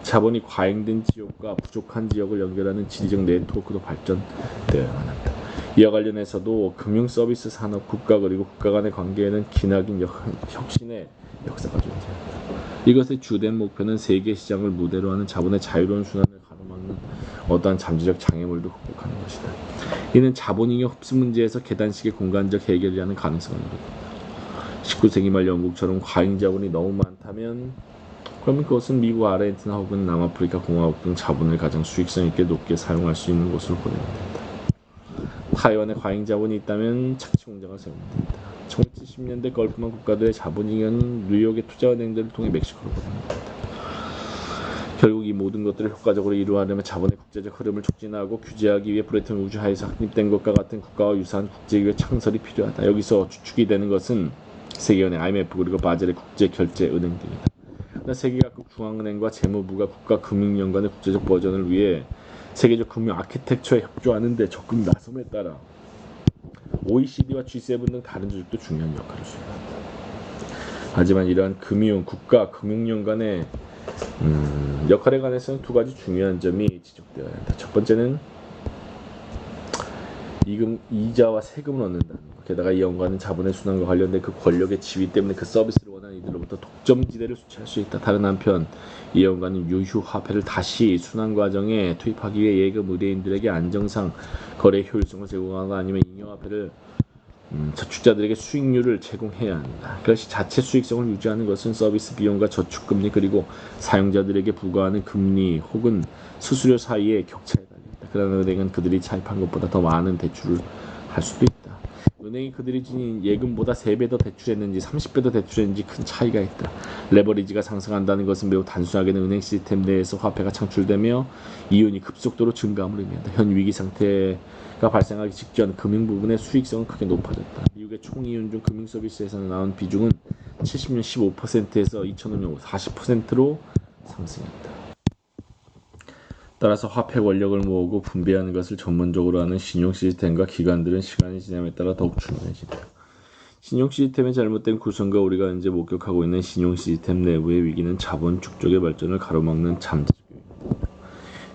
자본이 과잉된 지역과 부족한 지역을 연결하는 지리적 네트워크도 발전되어야만 한다. 이와 관련해서도 금융 서비스 산업, 국가 그리고 국가 간의 관계에는 기나긴 혁신의 역사가 존재한다. 이것의 주된 목표는 세계 시장을 무대로 하는 자본의 자유로운 순환을 가로막는 어떠한 잠재적 장애물도 극복하는 것이다. 이는 자본잉여 흡수 문제에서 계단식의 공간적 해결이 하는 가능성을 열어둔다. 19세기 말 영국처럼 과잉 자본이 너무 많다면 그러면 그것은 미국, 아르헨티나 혹은 남아프리카 공화국 등 자본을 가장 수익성 있게 높게 사용할 수 있는 곳으로 보내면 된다. 타이완에 과잉 자본이 있다면 착취 공장을 세우면 된다. 1970년대 걸프만 국가들의 자본잉여는 뉴욕의 투자은행들을 통해 멕시코로 보냅니다. 결국 이 모든 것들을 효과적으로 이루어내려면 자본의 국제적 흐름을 촉진하고 규제하기 위해 브레튼 우주 하에서 확립된 것과 같은 국가와 유사한 국제기구의 창설이 필요하다. 여기서 주축이 되는 것은 세계은행, IMF 그리고 바젤의 국제결제은행 등이다. 그러나 세계 각국 중앙은행과 재무부가 국가금융연관의 국제적 버전을 위해 세계적 금융 아키텍처에 협조하는 데 적극 나섬에 따라 OECD와 G7 등 다른 조직도 중요한 역할을 수행한다. 하지만 이러한 국가 금융연관의 역할에 관해서는 두 가지 중요한 점이 지적되어야 한다. 첫 번째는 이자와 세금을 얻는다는 것. 게다가 이 연관은 자본의 순환과 관련된 그 권력의 지위 때문에 그 서비스를 원하는 이들로부터 독점지대를 수취할 수 있다. 다른 한편 이 연관은 유휴 화폐를 다시 순환 과정에 투입하기 위해 예금 의뢰인들에게 안정상 거래 효율성을 제공하거나 아니면 잉여화폐를 저축자들에게 수익률을 제공해야 한다. 그것이 자체 수익성을 유지하는 것은 서비스 비용과 저축금리 그리고 사용자들에게 부과하는 금리 혹은 수수료 사이의 격차에 달려있다. 그러나 은행은 그들이 차입한 것보다 더 많은 대출을 할 수도 있다. 은행이 그들이 지닌 예금보다 3배 더 대출했는지 30배 더 대출했는지 큰 차이가 있다. 레버리지가 상승한다는 것은 매우 단순하게는 은행 시스템 내에서 화폐가 창출되며 이윤이 급속도로 증가함을 의미한다. 현 위기 상태가 발생하기 직전 금융 부분의 수익성은 크게 높아졌다. 미국의 총이윤 중 금융 서비스에서 나온 비중은 70년 15%에서 2005년 40%로 상승했다. 따라서 화폐 권력을 모으고 분배하는 것을 전문적으로 하는 신용 시스템과 기관들은 시간이 지남에 따라 더욱 중요해진다. 신용 시스템의 잘못된 구성과 우리가 현재 목격하고 있는 신용 시스템 내부의 위기는 자본 축적의 발전을 가로막는 잠재적 요인입니다.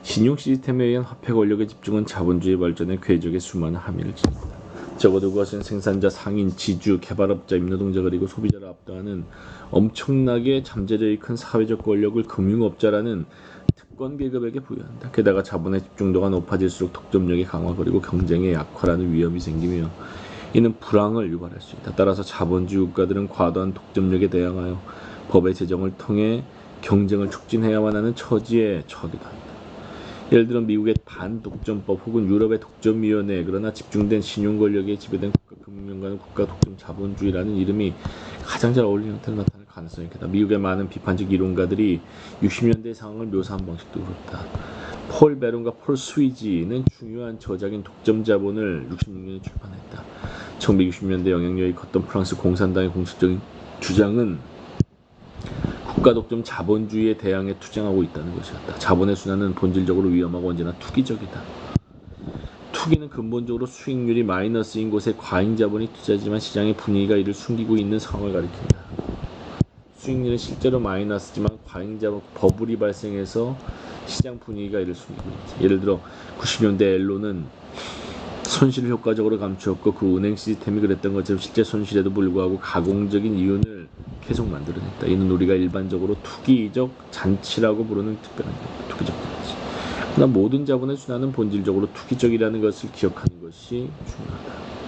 신용 시스템에 의한 화폐 권력의 집중은 자본주의 발전의 궤적에 수많은 함의를 지닌다. 적어도 그것은 생산자, 상인, 지주, 개발업자, 임노동자 그리고 소비자를 압도하는 엄청나게 잠재력이 큰 사회적 권력을 금융업자라는 특권 계급에게 부여한다. 게다가 자본의 집중도가 높아질수록 독점력의 강화 그리고 경쟁의 약화라는 위험이 생기며 이는 불황을 유발할 수 있다. 따라서 자본주의 국가들은 과도한 독점력에 대항하여 법의 제정을 통해 경쟁을 촉진해야만 하는 처지에 처하기도 한다. 예를 들어 미국의 반독점법 혹은 유럽의 독점위원회, 그러나 집중된 신용 권력에 지배된 국가금융연관은 국가독점 자본주의라는 이름이 가장 잘 어울리는 형태로 나타날 가능성이 크다. 미국의 많은 비판적 이론가들이 60년대 상황을 묘사한 방식도 그렇다. 폴 베론과 폴 스위지는 중요한 저작인 독점 자본을 66년에 출판했다. 1960년대 영향력이 컸던 프랑스 공산당의 공식적인 주장은 국가 독점 자본주의에 대항해 투쟁하고 있다는 것이었다. 자본의 순환은 본질적으로 위험하고 언제나 투기적이다. 투기는 근본적으로 수익률이 마이너스인 곳에 과잉 자본이 투자하지만 시장의 분위기가 이를 숨기고 있는 상황을 가리킨다. 수익률은 실제로 마이너스지만 과잉 자본 버블이 발생해서 시장 분위기가 이를 숨기고 있다. 예를 들어 90년대 엘론은 손실을 효과적으로 감추었고 그 은행 시스템이 그랬던 것처럼 실제 손실에도 불구하고 가공적인 이윤을 계속 만들어냈다. 이는 우리가 일반적으로 투기적 잔치라고 부르는 특별한 투기적 잔치. 그러나 모든 자본의 순환은 본질적으로 투기적이라는 것을 기억하는 것이 중요하다.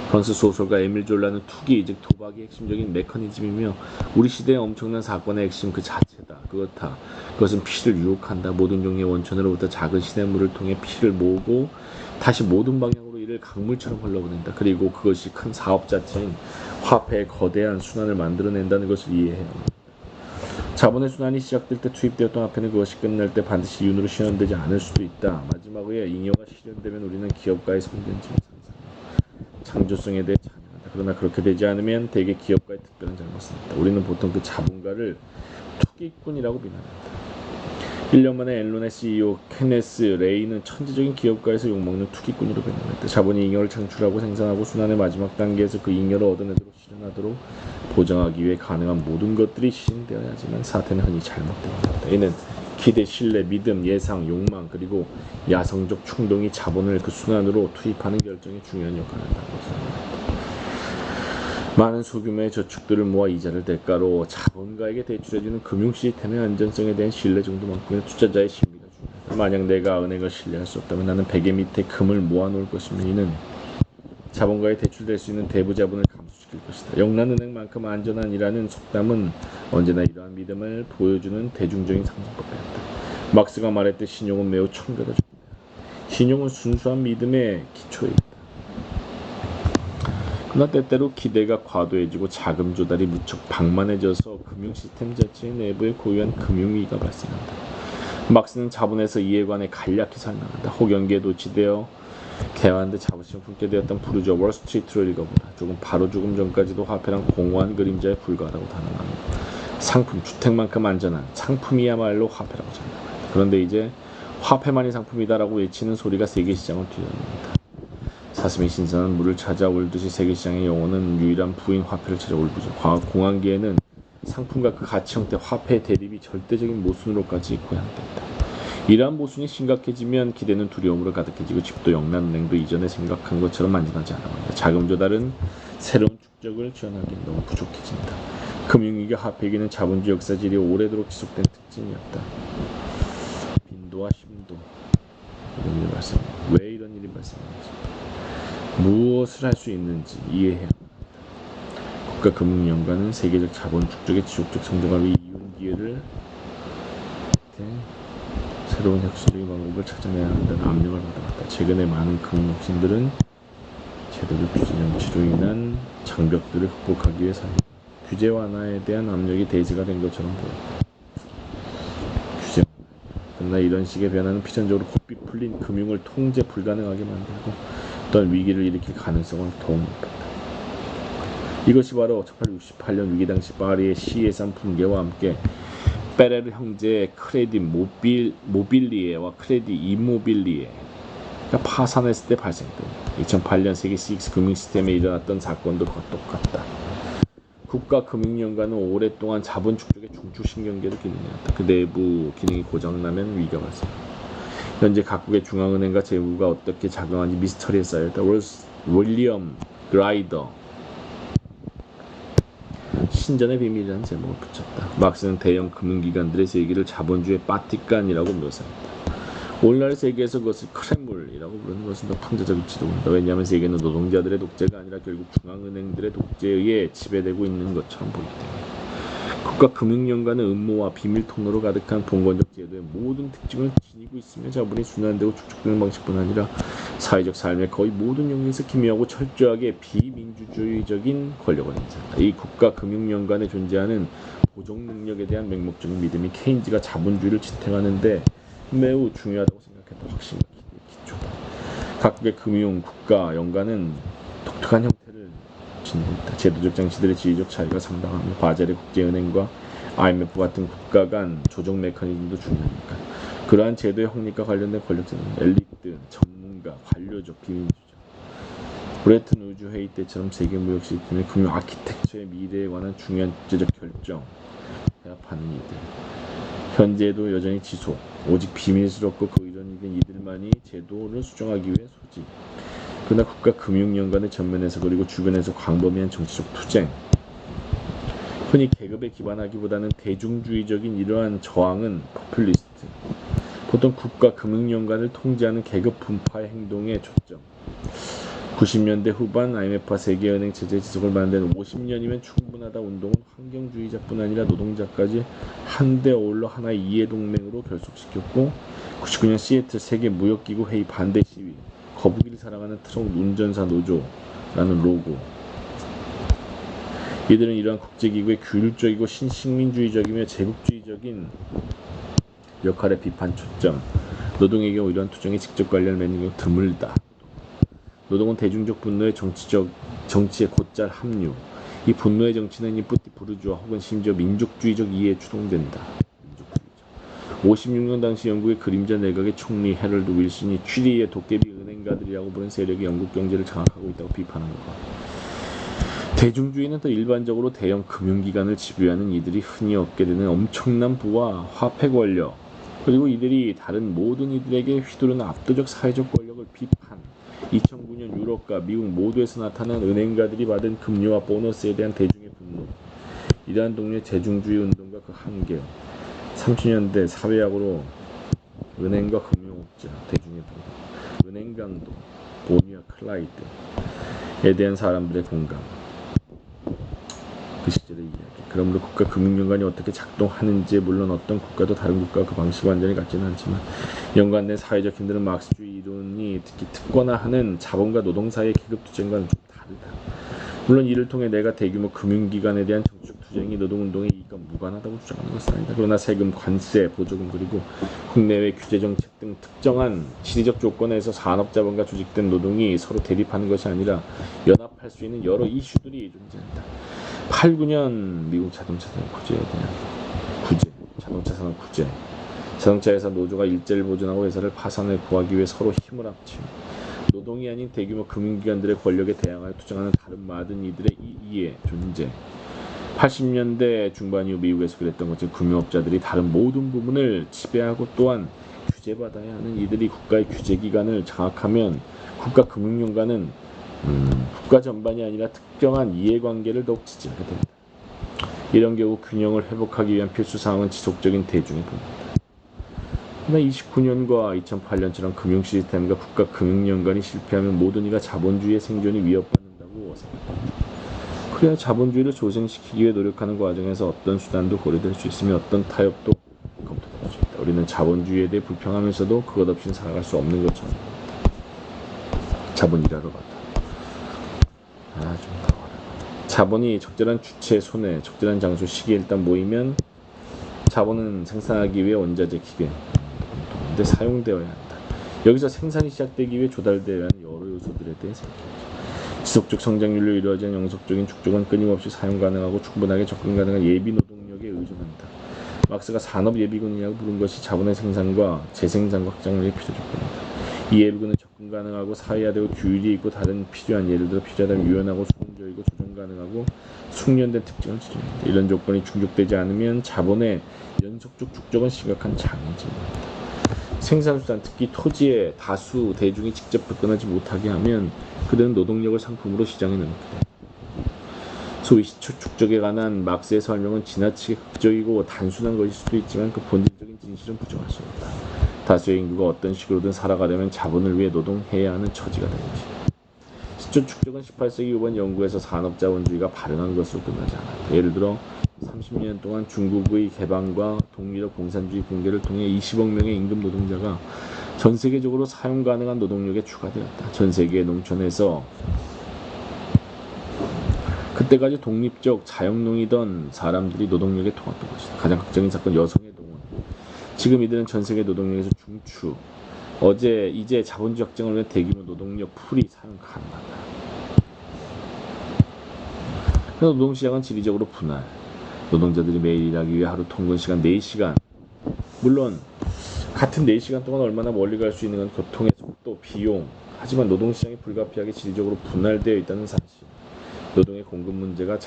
프랑스 소설가 에밀 졸라는 투기, 즉 도박이 핵심적인 메커니즘이며 우리 시대의 엄청난 사건의 핵심 그 자체다. 그것은 피를 유혹한다. 모든 종류의 원천으로부터 작은 시냇물을 통해 피를 모으고 다시 모든 방향으로 이를 강물처럼 흘러보낸다. 그리고 그것이 큰 사업 자체인 화폐의 거대한 순환을 만들어낸다는 것을 이해해야 합니다. 자본의 순환이 시작될 때 투입되었던 화폐는 그것이 끝날 때 반드시 이윤으로 실현되지 않을 수도 있다. 마지막에 잉여가 실현되면 우리는 기업가의 성장점을 상상합니다. 창조성에 대해 찬양한다. 그러나 그렇게 되지 않으면 대개 기업가의 특별한 잘못은 있다. 우리는 보통 그 자본가를 투기꾼이라고 비난한다. 1년 만에 앨론의 CEO 케네스 레이는 천재적인 기업가에서 욕먹는 투기꾼으로 변명했다. 자본이 잉여를 창출하고 생산하고 순환의 마지막 단계에서 그 잉여를 얻어내도록 실현하도록 보장하기 위해 가능한 모든 것들이 실행되어야 하지만 사태는 흔히 잘못되고 있다. 이는 기대, 신뢰, 믿음, 예상, 욕망 그리고 야성적 충동이 자본을 그 순환으로 투입하는 결정에 중요한 역할을 한다는 것입니다. 많은 소규모의 저축들을 모아 이자를 대가로 자본가에게 대출해주는 금융 시스템의 안전성에 대한 신뢰 정도만큼의 투자자의 심리가 중요하다. 만약 내가 은행을 신뢰할 수 없다면 나는 베개 밑에 금을 모아놓을 것이며 이는 자본가에 대출될 수 있는 대부 자본을 감소시킬 것이다. 영란은행만큼 안전한이라는 속담은 언제나 이러한 믿음을 보여주는 대중적인 상징법이었다. 막스가 말했듯 신용은 매우 청결하다. 신용은 순수한 믿음의 기초에 있다. 그러나 때때로 기대가 과도해지고 자금 조달이 무척 방만해져서 금융 시스템 자체 내부에 고유한 금융위기가 발생한다. 막스는 자본에서 이에 관해 간략히 설명한다. 호경기에 노치되어 개화한데 자부심을 품게 되었던 부르주아 월스트리트를 읽어보라. 바로 조금 전까지도 화폐란 공허한 그림자에 불과하다고 단언합니다. 상품, 주택만큼 안전한 상품이야말로 화폐라고 전합니다. 그런데 이제 화폐만이 상품이다라고 외치는 소리가 세계시장을 뒤덮는다. 사슴이 신선한 물을 찾아 울듯이 세계시장의 영혼은 유일한 부인 화폐를 찾아 울부짖어. 공황기에는 상품과 그 가치 형태 화폐의 대립이 절대적인 모순으로까지 고양된다. 이러한 모순이 심각해지면 기대는 두려움으로 가득해지고 집도 영란은행도 이전에 생각한 것처럼 안전하지 않아갑니다. 자금 조달은 새로운 축적을 지원하기엔 너무 부족해진다. 금융위기가 화폐기는 자본주의 역사질이 오래도록 지속된 특징이었다. 빈도와 심도 이런 일이 발생합니다. 왜 이런 일이 발생하는지 무엇을 할 수 있는지 이해해야 합니다. 국가금융연관은 세계적 자본 축적의 지속적 성장을 위해 이윤 기회를 새로운 혁신적인 방법을 찾아내야 한다는 압력을 받아왔다. 최근에 많은 금융혁신들은 제도적 규제 정치로 인한 장벽들을 극복하기 위해 규제 완화에 대한 압력이 대세가 된 것처럼 보였다. 규제 완화. 그러나 이런 식의 변화는 필연적으로 고삐 풀린 금융을 통제 불가능하게 만들고 또한 위기를 일으킬 가능성을 더욱 높였다. 이것이 바로 1868년 위기 당시 파리의 시예산 붕괴와 함께 페레르 형제의 크레디 모빌리에와 크레디 이모빌리에가 파산했을 때 발생됩니다. 2008년 세계 CX 금융 시스템에 일어났던 사건도 똑같다. 국가금융연관은 오랫동안 자본 축적의 중추신경계로 기능해왔다. 그 내부 기능이 고장나면 위기가 발생합니다. 현재 각국의 중앙은행과 재무가 어떻게 작용하는지 미스터리에 쌓여있다. 윌리엄 그라이더 신전의 비밀이라는 제목을 붙였다. 막스는 대형 금융기관들의 세계를 자본주의 바티칸이라고 묘사했다. 오늘날 세계에서 그것을 크렘물이라고 부르는 것은 더 풍자적일지도 모른다. 왜냐하면 세계는 노동자들의 독재가 아니라 결국 중앙은행들의 독재에 의해 지배되고 있는 것처럼 보이기 때문이다. 국가금융연관은 음모와 비밀 통로로 가득한 봉건적 제도의 모든 특징을 지니고 있으며 자본이 순환되고 축적되는 방식뿐 아니라 사회적 삶의 거의 모든 영역에서 기묘하고 철저하게 비민주주의적인 권력을 행사한다. 이 국가금융연관에 존재하는 보정 능력에 대한 맹목적인 믿음이 케인즈가 자본주의를 지탱하는 데 매우 중요하다고 생각했던 확신과 기초다. 각국의 금융 국가 연관은 독특한 형태를 지니고 있다. 제도적 장치들의 지위적 차이가 상당하며 바젤의 국제은행과 IMF 같은 국가 간 조정 메커니즘도 중요하니까 그러한 제도의 확립과 관련된 권력자는 엘리트, 전문가, 관료적, 비민주적 브레튼 우주 회의 때처럼 세계 무역 시스템의 금융 아키텍처의 미래에 관한 중요한 국제적 결정 대합하는 이들 현재도 여전히 지속 오직 비밀스럽고 그 이런 이들만이 제도를 수정하기 위해 소지. 그러나 국가금융연관의 전면에서 그리고 주변에서 광범위한 정치적 투쟁 흔히 계급에 기반하기보다는 대중주의적인 이러한 저항은 포퓰리스트 보통 국가금융연관을 통제하는 계급 분파의 행동에 초점 90년대 후반 IMF와 세계은행 체제 지속을 만드는 50년이면 충분하다 운동은 환경주의자뿐 아니라 노동자까지 한데 어울러 하나의 이해동맹으로 결속시켰고 99년 시애틀 세계무역기구 회의 반대 시위 거북이를 사랑하는 트럭 운전사 노조라는 로고 이들은 이러한 국제기구의 규율적이고 신식민주의적이며 제국주의적인 역할의 비판 초점 노동의 경우 이러한 투쟁에 직접 관련을 맺는 경우 드물다. 노동은 대중적 분노의 정치의 곧잘 합류. 이 분노의 정치는 이 뿌띠 부르주아 혹은 심지어 민족주의적 이해에 주동된다. 56년 당시 영국의 그림자 내각의 총리 해럴드 윌슨이 취리의 도깨비 은행가들이라고 부른 세력이 영국 경제를 장악하고 있다고 비판한 것. 대중주의는 또 일반적으로 대형 금융기관을 지배하는 이들이 흔히 얻게 되는 엄청난 부와 화폐 권력 그리고 이들이 다른 모든 이들에게 휘두르는 압도적 사회적 권력을 비판 2009년 유럽과 미국 모두에서 나타난 은행가들이 받은 급료와 보너스에 대한 대중의 분노 이러한 동료의 대중주의 운동과 그 한계 30년대 사회학으로 은행과 금융업자 대중의 분노 은행 강도 보니와 클라이드에 대한 사람들의 공감 그 시절의 이야기 그러므로 국가금융연관이 어떻게 작동하는지 물론 어떤 국가도 다른 국가와 그 방식을 완전히 같지는 않지만 연관 내 사회적 힘들은 막스주의 이론이 특히 특권화하는 자본과 노동 사이의 계급 투쟁과는 좀 다르다. 물론 이를 통해 내가 대규모 금융기관에 대한 정치적 투쟁이 노동운동의 이익과 무관하다고 주장하는 것은 아니다. 그러나 세금, 관세, 보조금 그리고 국내외 규제정책 등 특정한 지리적 조건에서 산업자본과 조직된 노동이 서로 대립하는 것이 아니라 연합할 수 있는 여러 이슈들이 존재한다. 89년 미국 자동차 산업 구제에 대한 자동차 산업 구제, 자동차 회사 노조가 일자리를 보존하고 회사를 파산을 구하기 위해 서로 힘을 합치고 노동이 아닌 대규모 금융기관들의 권력에 대항하여 투쟁하는 다른 많은 이들의 이의 존재. 80년대 중반 이후 미국에서 그랬던 것처럼 금융업자들이 다른 모든 부분을 지배하고 또한 규제받아야 하는 이들이 국가의 규제기관을 장악하면 국가금융연관은 국가 전반이 아니라 특정한 이해관계를 더욱 지지하게 됩니다. 이런 경우 균형을 회복하기 위한 필수 사항은 지속적인 대중의 동의입니다. 그러나 29년과 2008년처럼 금융 시스템과 국가 금융연관이 실패하면 모든 이가 자본주의의 생존이 위협받는다고 생각합니다. 그래야 자본주의를 조생시키기 위해 노력하는 과정에서 어떤 수단도 고려될 수 있으며 어떤 타협도 검토될 수 있다. 우리는 자본주의에 대해 불평하면서도 그것 없이는 살아갈 수 없는 것처럼 자본이라로 봤다. 좀 나와라. 자본이 적절한 주체, 손해, 적절한 장소, 시기에 일단 모이면 자본은 생산하기 위해 원자재, 기계 데 사용되어야 한다. 여기서 생산이 시작되기 위해 조달되어야 하는 여러 요소들에 대해 생각해보자. 지속적 성장률로 이루어진 영속적인 축적은 끊임없이 사용 가능하고 충분하게 접근 가능한 예비 노동력에 의존한다. 막스가 산업 예비군이라고 부른 것이 자본의 생산과 재생산과 확장력의 필요 조건이다. 이 예비군은 접근 가능하고 사회화되고 규율이 있고 다른 필요한 예를 들어 필요하다면 유연하고 수동적이고 조정 가능하고 숙련된 특징을 지정한다. 이런 조건이 충족되지 않으면 자본의 연속적 축적은 심각한 장애를 진행한다. 생산수단, 특히 토지의 다수 대중이 직접 접근하지 못하게 하면 그들은 노동력을 상품으로 시장에 내놓게 됩니다. 소위 시초 축적에 관한 막스의 설명은 지나치게 극적이고 단순한 것일 수도 있지만 그 본질적인 진실은 부정할 수 없다. 다수의 인구가 어떤 식으로든 살아가려면 자본을 위해 노동해야 하는 처지가 된 것이다. 시초 축적은 18세기 후반 영국에서 산업자본주의가 발현한 것으로 끝나지 않았다. 예를 들어 30년 동안 중국의 개방과 동유럽 공산주의 붕괴를 통해 20억 명의 임금 노동자가 전 세계적으로 사용 가능한 노동력에 추가되었다. 전 세계 농촌에서 그때까지 독립적 자영농이던 사람들이 노동력에 통합된 것이다. 가장 극적인 사건 여성의 동원. 지금 이들은 전 세계 노동력에서 중추. 이제 자본주의 확장을 위해 대규모 노동력 풀이 사용 가능하다. 그래서 노동시장은 지리적으로 분할. 노동자들이 매일 일하기 위해 하루 통근 시간 4시간. 물론 같은 4시간 동안 얼마나 멀리 갈 수 있는 건 교통의 속도, 비용. 하지만 노동시장이 불가피하게 지리적으로 분할되어 있다는 사실. 노동의 공급 문제가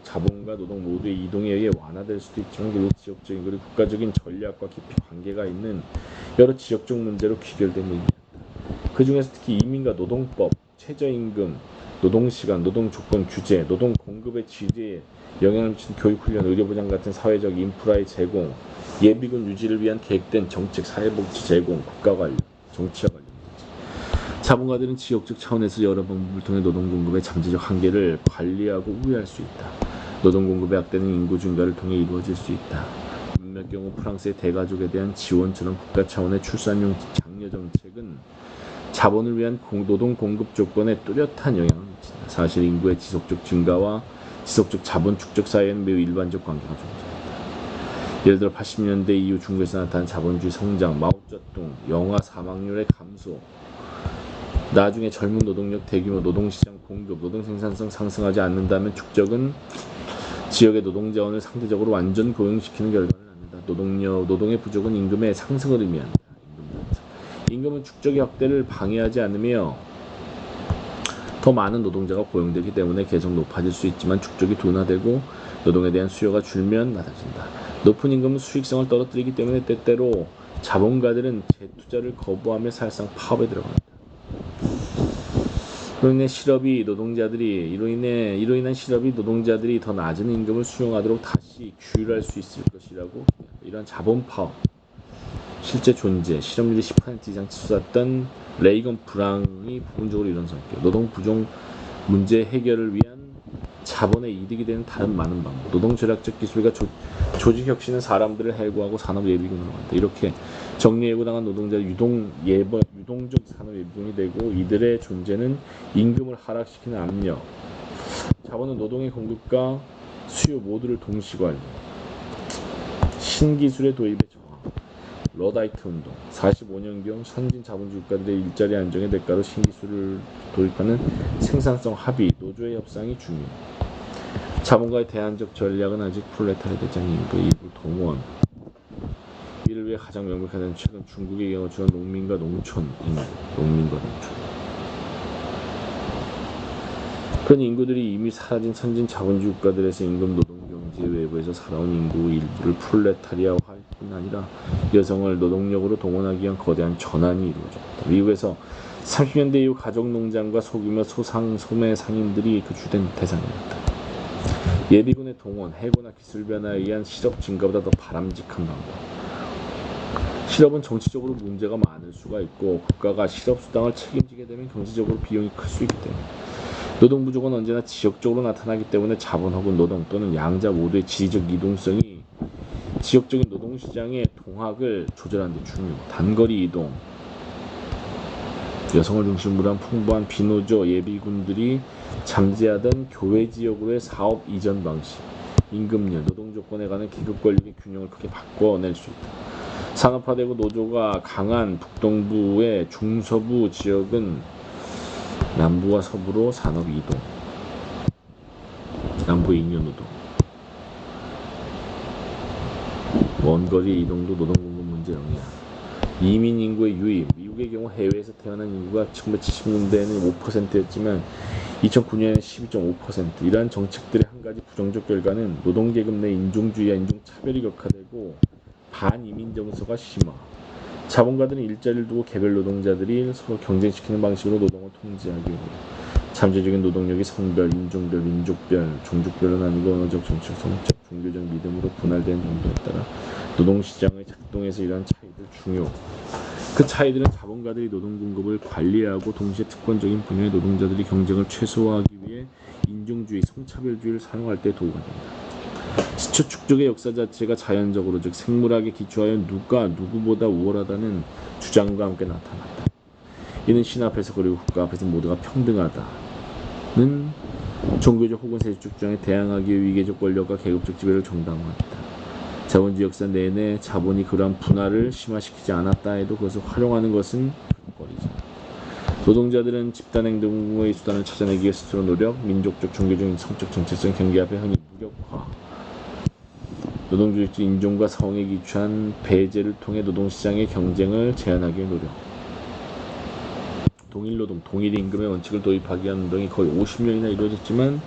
자본과 노동 모두의 이동에 의해 완화될 수도 있지만 결국 지역적인 그리고 국가적인 전략과 깊이 관계가 있는 여러 지역적 문제로 귀결됨을 의미한다. 그 중에서 특히 이민과 노동법, 최저임금, 노동시간, 노동조건 규제, 노동 공급의 질에 영향을 미치는 교육훈련, 의료보장 같은 사회적 인프라의 제공, 예비군 유지를 위한 계획된 정책, 사회복지 제공, 국가관련, 정치와 관련 자본가들은 지역적 차원에서 여러 방법을 통해 노동 공급의 잠재적 한계를 관리하고 우회할 수 있다. 노동 공급의 악대는 인구 증가를 통해 이루어질 수 있다. 몇몇 경우 프랑스의 대가족에 대한 지원처럼 국가 차원의 출산용 장려 정책은 자본을 위한 노동 공급 조건에 뚜렷한 영향을 미친다. 사실 인구의 지속적 증가와 지속적 자본 축적 사이에는 매우 일반적 관계가 존재한다. 예를 들어 80년대 이후 중국에서 나타난 자본주의 성장, 마오쩌둥, 영아 사망률의 감소, 나중에 젊은 노동력, 대규모 노동시장 공급, 노동 생산성 상승하지 않는다면 축적은 지역의 노동자원을 상대적으로 완전 고용시키는 결과를 낳는다. 노동의 부족은 임금의 상승을 의미한다. 임금은 축적의 확대를 방해하지 않으며 더 많은 노동자가 고용되기 때문에 계속 높아질 수 있지만 축적이 둔화되고 노동에 대한 수요가 줄면 낮아진다. 높은 임금은 수익성을 떨어뜨리기 때문에 때때로 자본가들은 재투자를 거부하며 사실상 파업에 들어간다. 이로 인한 실업이 노동자들이 더 낮은 임금을 수용하도록 다시 규율할 수 있을 것이라고 이러한 자본 파업 실제 존재, 실업률이 10% 이상 치솟았던 레이건 불황이 부분적으로 이런 성격, 노동 부족 문제 해결을 위한 자본의 이득이 되는 다른 많은 방법, 노동 절약적 기술과 조직 혁신은 사람들을 해고하고 산업 예비군으로 한다. 이렇게 정리해고당한 노동자를 유동적 산업 예비군이 되고 이들의 존재는 임금을 하락시키는 압력, 자본은 노동의 공급과 수요 모두를 동시 관리. 신기술의 도입에 저항. 러다이트 운동. 45년경 선진 자본주의 국가들의 일자리 안정의 대가로 신기술을 도입하는 생산성 합의, 노조의 협상이 중요해. 자본가의 대안적 전략은 아직 프롤레타리아 대장의 일부의 동원. 이를 위해 가장 명백한 최근 중국의 경우 주로 농민과 농촌 인구, 농민과 농촌. 그런 인구들이 이미 사라진 선진 자본주의 국가들에서 임금 노동 경제 외부에서 살아온 인구 일부를 프롤레타리아화할 뿐 아니라 여성을 노동력으로 동원하기 위한 거대한 전환이 이루어졌다. 미국에서 30년대 이후 가족농장과 소규모 소매 상인들이 그 주된 대상이었다. 예비군의 동원, 해고나 기술 변화에 의한 실업 증가보다 더 바람직한 방법. 실업은 정치적으로 문제가 많을 수가 있고 국가가 실업 수당을 책임지게 되면 경제적으로 비용이 클 수 있기 때문에 노동 부족은 언제나 지역적으로 나타나기 때문에 자본 혹은 노동 또는 양자 모두의 지리적 이동성이 지역적인 노동시장의 동학을 조절하는 데 중요. 단거리 이동, 여성을 중심으로 한 풍부한 비노조 예비군들이 잠재하던 교외 지역으로의 사업 이전 방식, 임금률, 노동 조건에 관한 계급 권력의 균형을 크게 바꿔낼 수 있다. 산업화되고 노조가 강한 북동부의 중서부 지역은 남부와 서부로 산업 이동, 남부의 잉여 노동, 원거리 이동도 노동 공급 문제 영향, 이민 인구의 유입. 미국의 경우 해외에서 태어난 인구가 1970년대에는 5%였지만 2009년에는 12.5%. 이러한 정책들의 한 가지 부정적 결과는 노동계급 내 인종주의와 인종차별이 격화되고 반이민 정서가 심화. 자본가들은 일자리를 두고 개별 노동자들이 서로 경쟁시키는 방식으로 노동을 통제하기 위해 잠재적인 노동력이 성별, 인종별, 민족별, 종족별로 나뉘고 언어적, 정치적, 성적, 종교적 믿음으로 분할된 정도에 따라 노동시장의 작동에서 이러한 차이들 중요. 그 차이들은 자본가들이 노동 공급을 관리하고 동시에 특권적인 분야의 노동자들이 경쟁을 최소화하기 위해 인종주의, 성차별주의를 사용할 때 도구가 된다. 시초 축적의 역사 자체가 자연적으로 즉 생물학에 기초하여 누가 누구보다 우월하다는 주장과 함께 나타났다. 이는 신 앞에서 그리고 국가 앞에서 모두가 평등하다는 종교적 혹은 세속적 주장에 대항하기 위해 위계적 권력과 계급적 지배를 정당화했다. 자본주의 역사 내내 자본이 그러한 분할을 심화시키지 않았다 해도 그것을 활용하는 것은 불법이다. 노동자들은 집단행동의 수단을 찾아내기 위해 스스로 노력, 민족적, 종교적, 성적 정체성 경계 앞에 흔히 무력화, 노동주의적 인종과 성에 기초한 배제를 통해 노동시장의 경쟁을 제한하기 위해 노력. 동일노동, 동일임금의 원칙을 도입하기 위한 운동이 거의 50년이나 이루어졌지만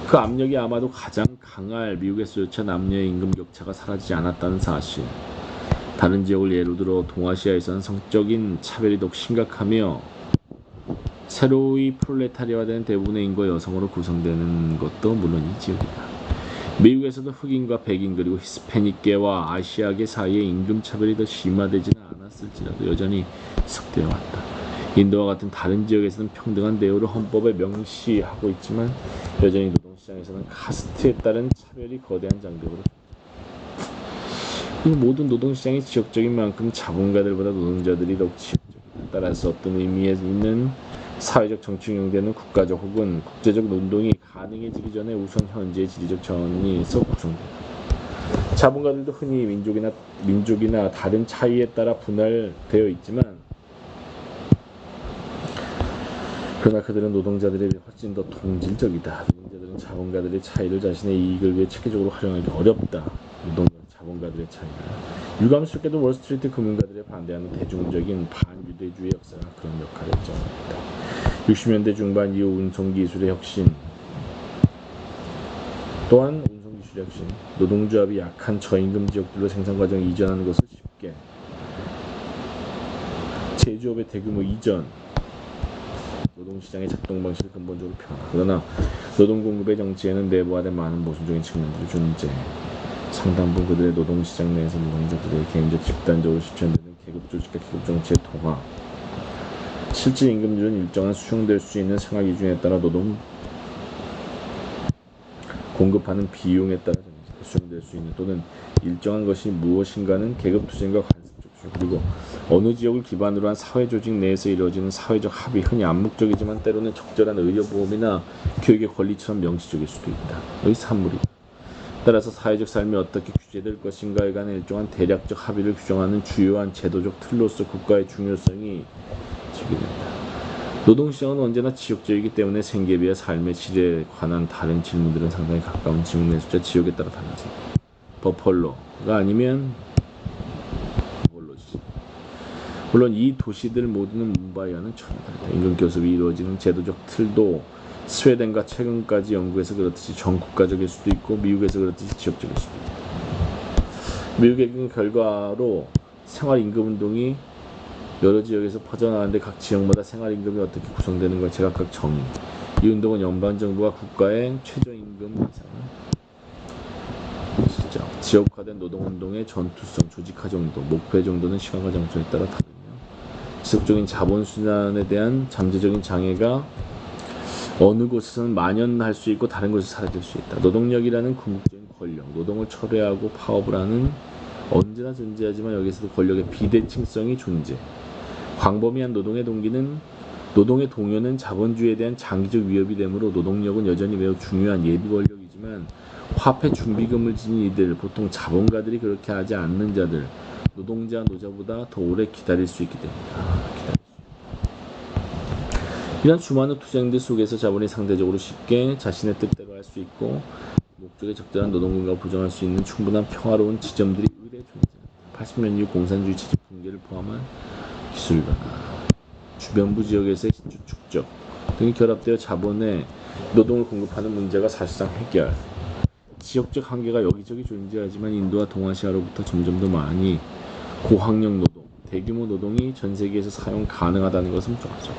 그 압력이 아마도 가장 강할 미국에서조차 남녀의 임금 격차가 사라지지 않았다는 사실. 다른 지역을 예로 들어 동아시아에서는 성적인 차별이 더욱 심각하며 새로이 프롤레타리아화된 대부분의 인구가 여성으로 구성되는 것도 물론 이 지역이다. 미국에서도 흑인과 백인 그리고 히스패닉계와 아시아계 사이의 임금 차별이 더 심화되지는 않았을지라도 여전히 지속되어 왔다. 인도와 같은 다른 지역에서는 평등한 대우를 헌법에 명시하고 있지만 여전히 노동시장에서는 카스트에 따른 차별이 거대한 장벽으로 이 모든 노동시장이 지역적인 만큼 자본가들보다 노동자들이 더욱 지역적이다. 따라서 어떤 의미에 있는 사회적 정치 운영되는 국가적 혹은 국제적 운동이 가능해지기 전에 우선 현재의 지리적 전이에서 구성된다. 자본가들도 흔히 민족이나 다른 차이에 따라 분할되어 있지만 그러나 그들은 노동자들에 비해 훨씬 더 동질적이다. 노동자들은 자본가들의 차이를 자신의 이익을 위해 체계적으로 활용하기 어렵다. 자본가들의 차이를 유감스럽게도 월스트리트 금융가들에 반대하는 대중적인 반유대주의 역사가 그런 역할을 했습니다. 60년대 중반 이후 운송기술의 혁신 또한 운송기술의 혁신 노동조합이 약한 저임금 지역들로 생산과정을 이전하는 것을 쉽게 제조업의 대규모 이전 노동시장의 작동 방식을 근본적으로 변화. 그러나 노동공급의 정치에는 내부화된 많은 모순적인 측면들이 존재. 상당 부분 그들의 노동시장 내에서 노동자들의 개인적 집단적으로 실천되는 계급조직과 계급정치의 통화 실질 임금률은 일정한 수용될 수 있는 생활기준에 따라 노동 공급하는 비용에 따라 수용될 수 있는 또는 일정한 것이 무엇인가는 계급투쟁과 간섭적 그리고 어느 지역을 기반으로 한 사회조직 내에서 이루어지는 사회적 합의, 흔히 암묵적이지만 때로는 적절한 의료보험이나 교육의 권리처럼 명시적일 수도 있다. 여기 산물이다. 따라서 사회적 삶이 어떻게 규제될 것인가에 관한 일정한 대략적 합의를 규정하는 주요한 제도적 틀로서 국가의 중요성이 제기된다. 노동시장은 언제나 지역적이기 때문에 생계비와 삶의 질에 관한 다른 질문들은 상당히 가까운 질문의 숫자, 지역에 따라 달라진다. 버펄로가 아니면 버펄로지. 물론 이 도시들 모두는 뭄바이와는 전혀 다르다. 임금 교섭이 이루어지는 제도적 틀도 스웨덴과 최근까지 영국에서 그렇듯이 전국가적일 수도 있고 미국에서 그렇듯이 지역적일 수도 있다. 미국의 결과로 생활임금운동이 여러 지역에서 퍼져나가는데 각 지역마다 생활임금이 어떻게 구성되는가 제각각 정의. 이 운동은 연방정부와 국가의 최저임금 인상을 시작. 지역화된 노동운동의 전투성, 조직화 정도, 목표의 정도는 시간과 장소에 따라 다르며 지속적인 자본순환에 대한 잠재적인 장애가 어느 곳에서는 만연할 수 있고 다른 곳에서 사라질 수 있다. 노동력이라는 궁극적인 권력, 노동을 철회하고 파업을 하는 언제나 존재하지만 여기서도 권력의 비대칭성이 존재. 광범위한 노동의 동요는 자본주의에 대한 장기적 위협이 되므로 노동력은 여전히 매우 중요한 예비 권력이지만 화폐 준비금을 지닌 이들, 보통 자본가들이 그렇게 하지 않는 자들, 노동자, 노자보다 더 오래 기다릴 수 있기 때문이다. 이런 수많은 투쟁들 속에서 자본이 상대적으로 쉽게 자신의 뜻대로 할 수 있고 목적에 적절한 노동공간을 보장할 수 있는 충분한 평화로운 지점들이 의례 존재한다. 80년 이후 공산주의 체제 붕괴를 포함한 기술 변화, 주변부 지역에서의 신주 축적 등이 결합되어 자본에 노동을 공급하는 문제가 사실상 해결. 지역적 한계가 여기저기 존재하지만 인도와 동아시아로부터 점점 더 많이 고학력 노동, 대규모 노동이 전 세계에서 사용 가능하다는 것은 좋았죠.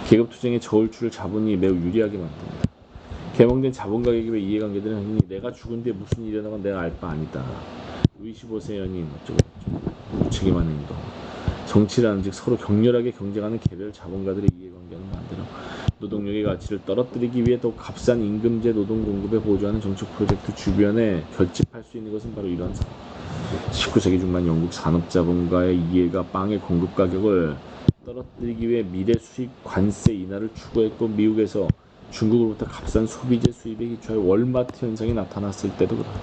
계급투쟁의 저울추를 자본이 매우 유리하게 만듭니다. 개몽된 자본가 계급의 이해관계들은 흔히 내가 죽은 뒤에 무슨 일이 일어나건 내가 알 바 아니다. 루이 15세 연인 어쩌고 무책임한 행동. 정치라는 즉 서로 격렬하게 경쟁하는 개별 자본가들의 이해관계를 만들어 노동력의 가치를 떨어뜨리기 위해 더 값싼 임금제 노동 공급에 보조하는 정책 프로젝트 주변에 결집할 수 있는 것은 바로 이런 상황. 19세기 중반 영국 산업자본가의 이해가 빵의 공급 가격을 떨어뜨리기 위해 미래 수입 관세 인하를 추구했고 미국에서 중국으로부터 값싼 소비재 수입에 기초하여 월마트 현상이 나타났을 때도 그렇다.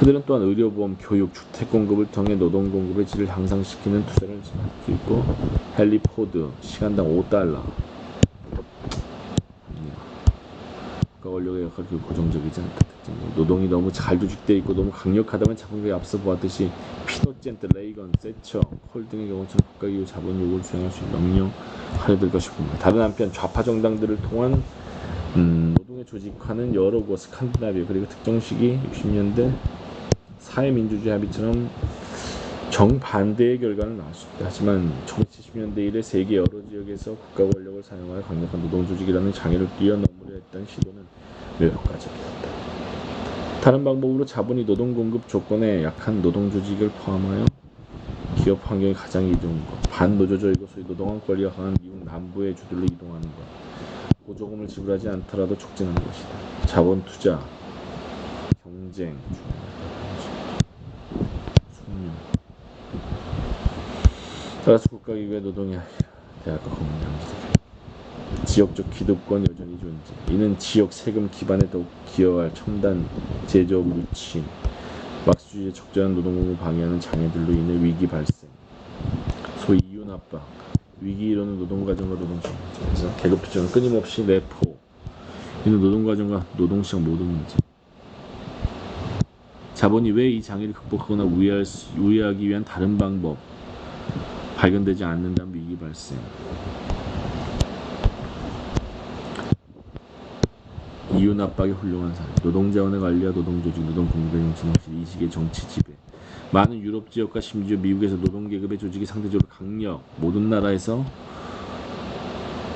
그들은 또한 의료보험, 교육, 주택 공급을 통해 노동 공급의 질을 향상시키는 투자를 할 수 있고 헨리 포드, 시간당 $5. 국가 권력의 역할이 고정적이지 않다. 노동이 너무 잘 조직되어 있고 너무 강력하다면 자본가에 앞서 보았듯이 피노젠트, 레이건, 세처, 콜 등의 경우처럼 국가기구 자본 요구를 수행할 수 있는 명령 하려들 것이 봅니다. 다른 한편 좌파 정당들을 통한 노동의 조직화는 여러 곳 스칸디나비아 그리고 특정 시기 60년대 사회민주주의 합의처럼 정반대의 결과를 낳을 수 있다. 하지만 1970년대 이래 세계 여러 지역에서 국가 권력을 사용하여 강력한 노동조직이라는 장애를 뛰어넘으려 했던 시도는 매우 효과적이었다. 다른 방법으로 자본이 노동 공급 조건에 약한 노동조직을 포함하여 기업 환경이 가장 이로운 것, 반노조적이고 소위 노동한 권리가 강한 미국 남부의 주들로 이동하는 것, 보조금을 지불하지 않더라도 촉진하는 것이다. 자본 투자, 경쟁, 숙명. 따라서 국가기구의 노동이 대학과 공무원 지역적 기득권 여전히 존재. 이는 지역 세금 기반에 더욱 기여할 첨단 제조업 유치, 막스주의의 적절한 노동공급을 방해하는 장애들로 인해 위기 발생, 소위 이윤 압박, 위기 이론은 노동과정과 노동시장, 그래서 계급투쟁은 끊임없이 내포. 이는 노동과정과 노동시장 모든 문제. 자본이 왜 이 장애를 극복하거나 우회하기 위한 다른 방법 발견되지 않는다면 위기 발생. 이윤 압박의 훌륭한 사례. 노동자원의 관리와 노동조직, 노동공급의 정치는 확실히 이 시기의 정치 지배. 많은 유럽 지역과 심지어 미국에서 노동계급의 조직이 상대적으로 강력. 모든 나라에서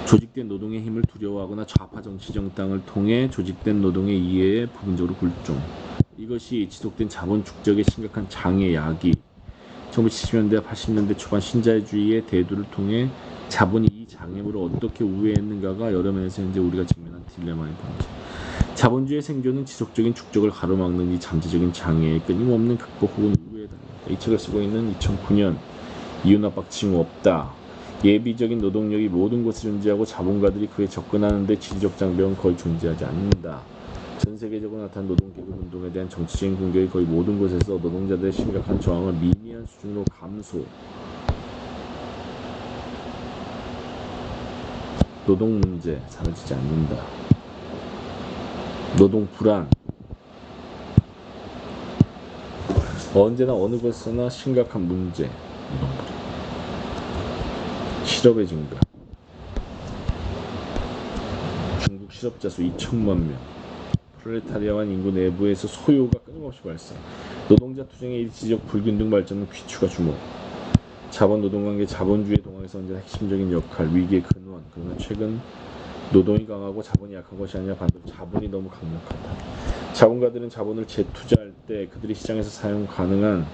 조직된 노동의 힘을 두려워하거나 좌파 정치 정당을 통해 조직된 노동의 이해에 부분적으로 굴종. 이것이 지속된 자본 축적의 심각한 장애 야기. 1970년대 80년대 초반 신자유주의의 대두를 통해 자본이 이 장애물을 어떻게 우회했는가가 여러 면에서 현재 우리가 직면한 딜레마의 본질. 자본주의의 생존은 지속적인 축적을 가로막는 이 잠재적인 장애의 끊임없는 극복 혹은 우회에 달려 이 책을 쓰고 있는 2009년 이윤 압박 징후 없다. 예비적인 노동력이 모든 곳에 존재하고 자본가들이 그에 접근하는 데 지리적 장벽은 거의 존재하지 않는다. 전 세계적으로 나타난 노동계급 운동에 대한 정치적인 공격이 거의 모든 곳에서 노동자들의 심각한 저항을 미미한 수준으로 감소. 노동 문제 사라지지 않는다. 노동 불안. 언제나 어느 곳에서나 심각한 문제. 실업의 증가. 중국 실업자 수 2천만 명. 프롤레타리아와 인구 내부에서 소요가 끊임없이 발생. 노동자 투쟁의 일시적 불균등 발전은 귀추가 주목. 자본 노동관계 자본주의 동항에서 언제나 핵심적인 역할, 위기의 근원. 그러나 최근 노동이 강하고 자본이 약한 것이 아니라 반대로 자본이 너무 강력하다. 자본가들은 자본을 재투자할 때 그들이 시장에서 사용 가능한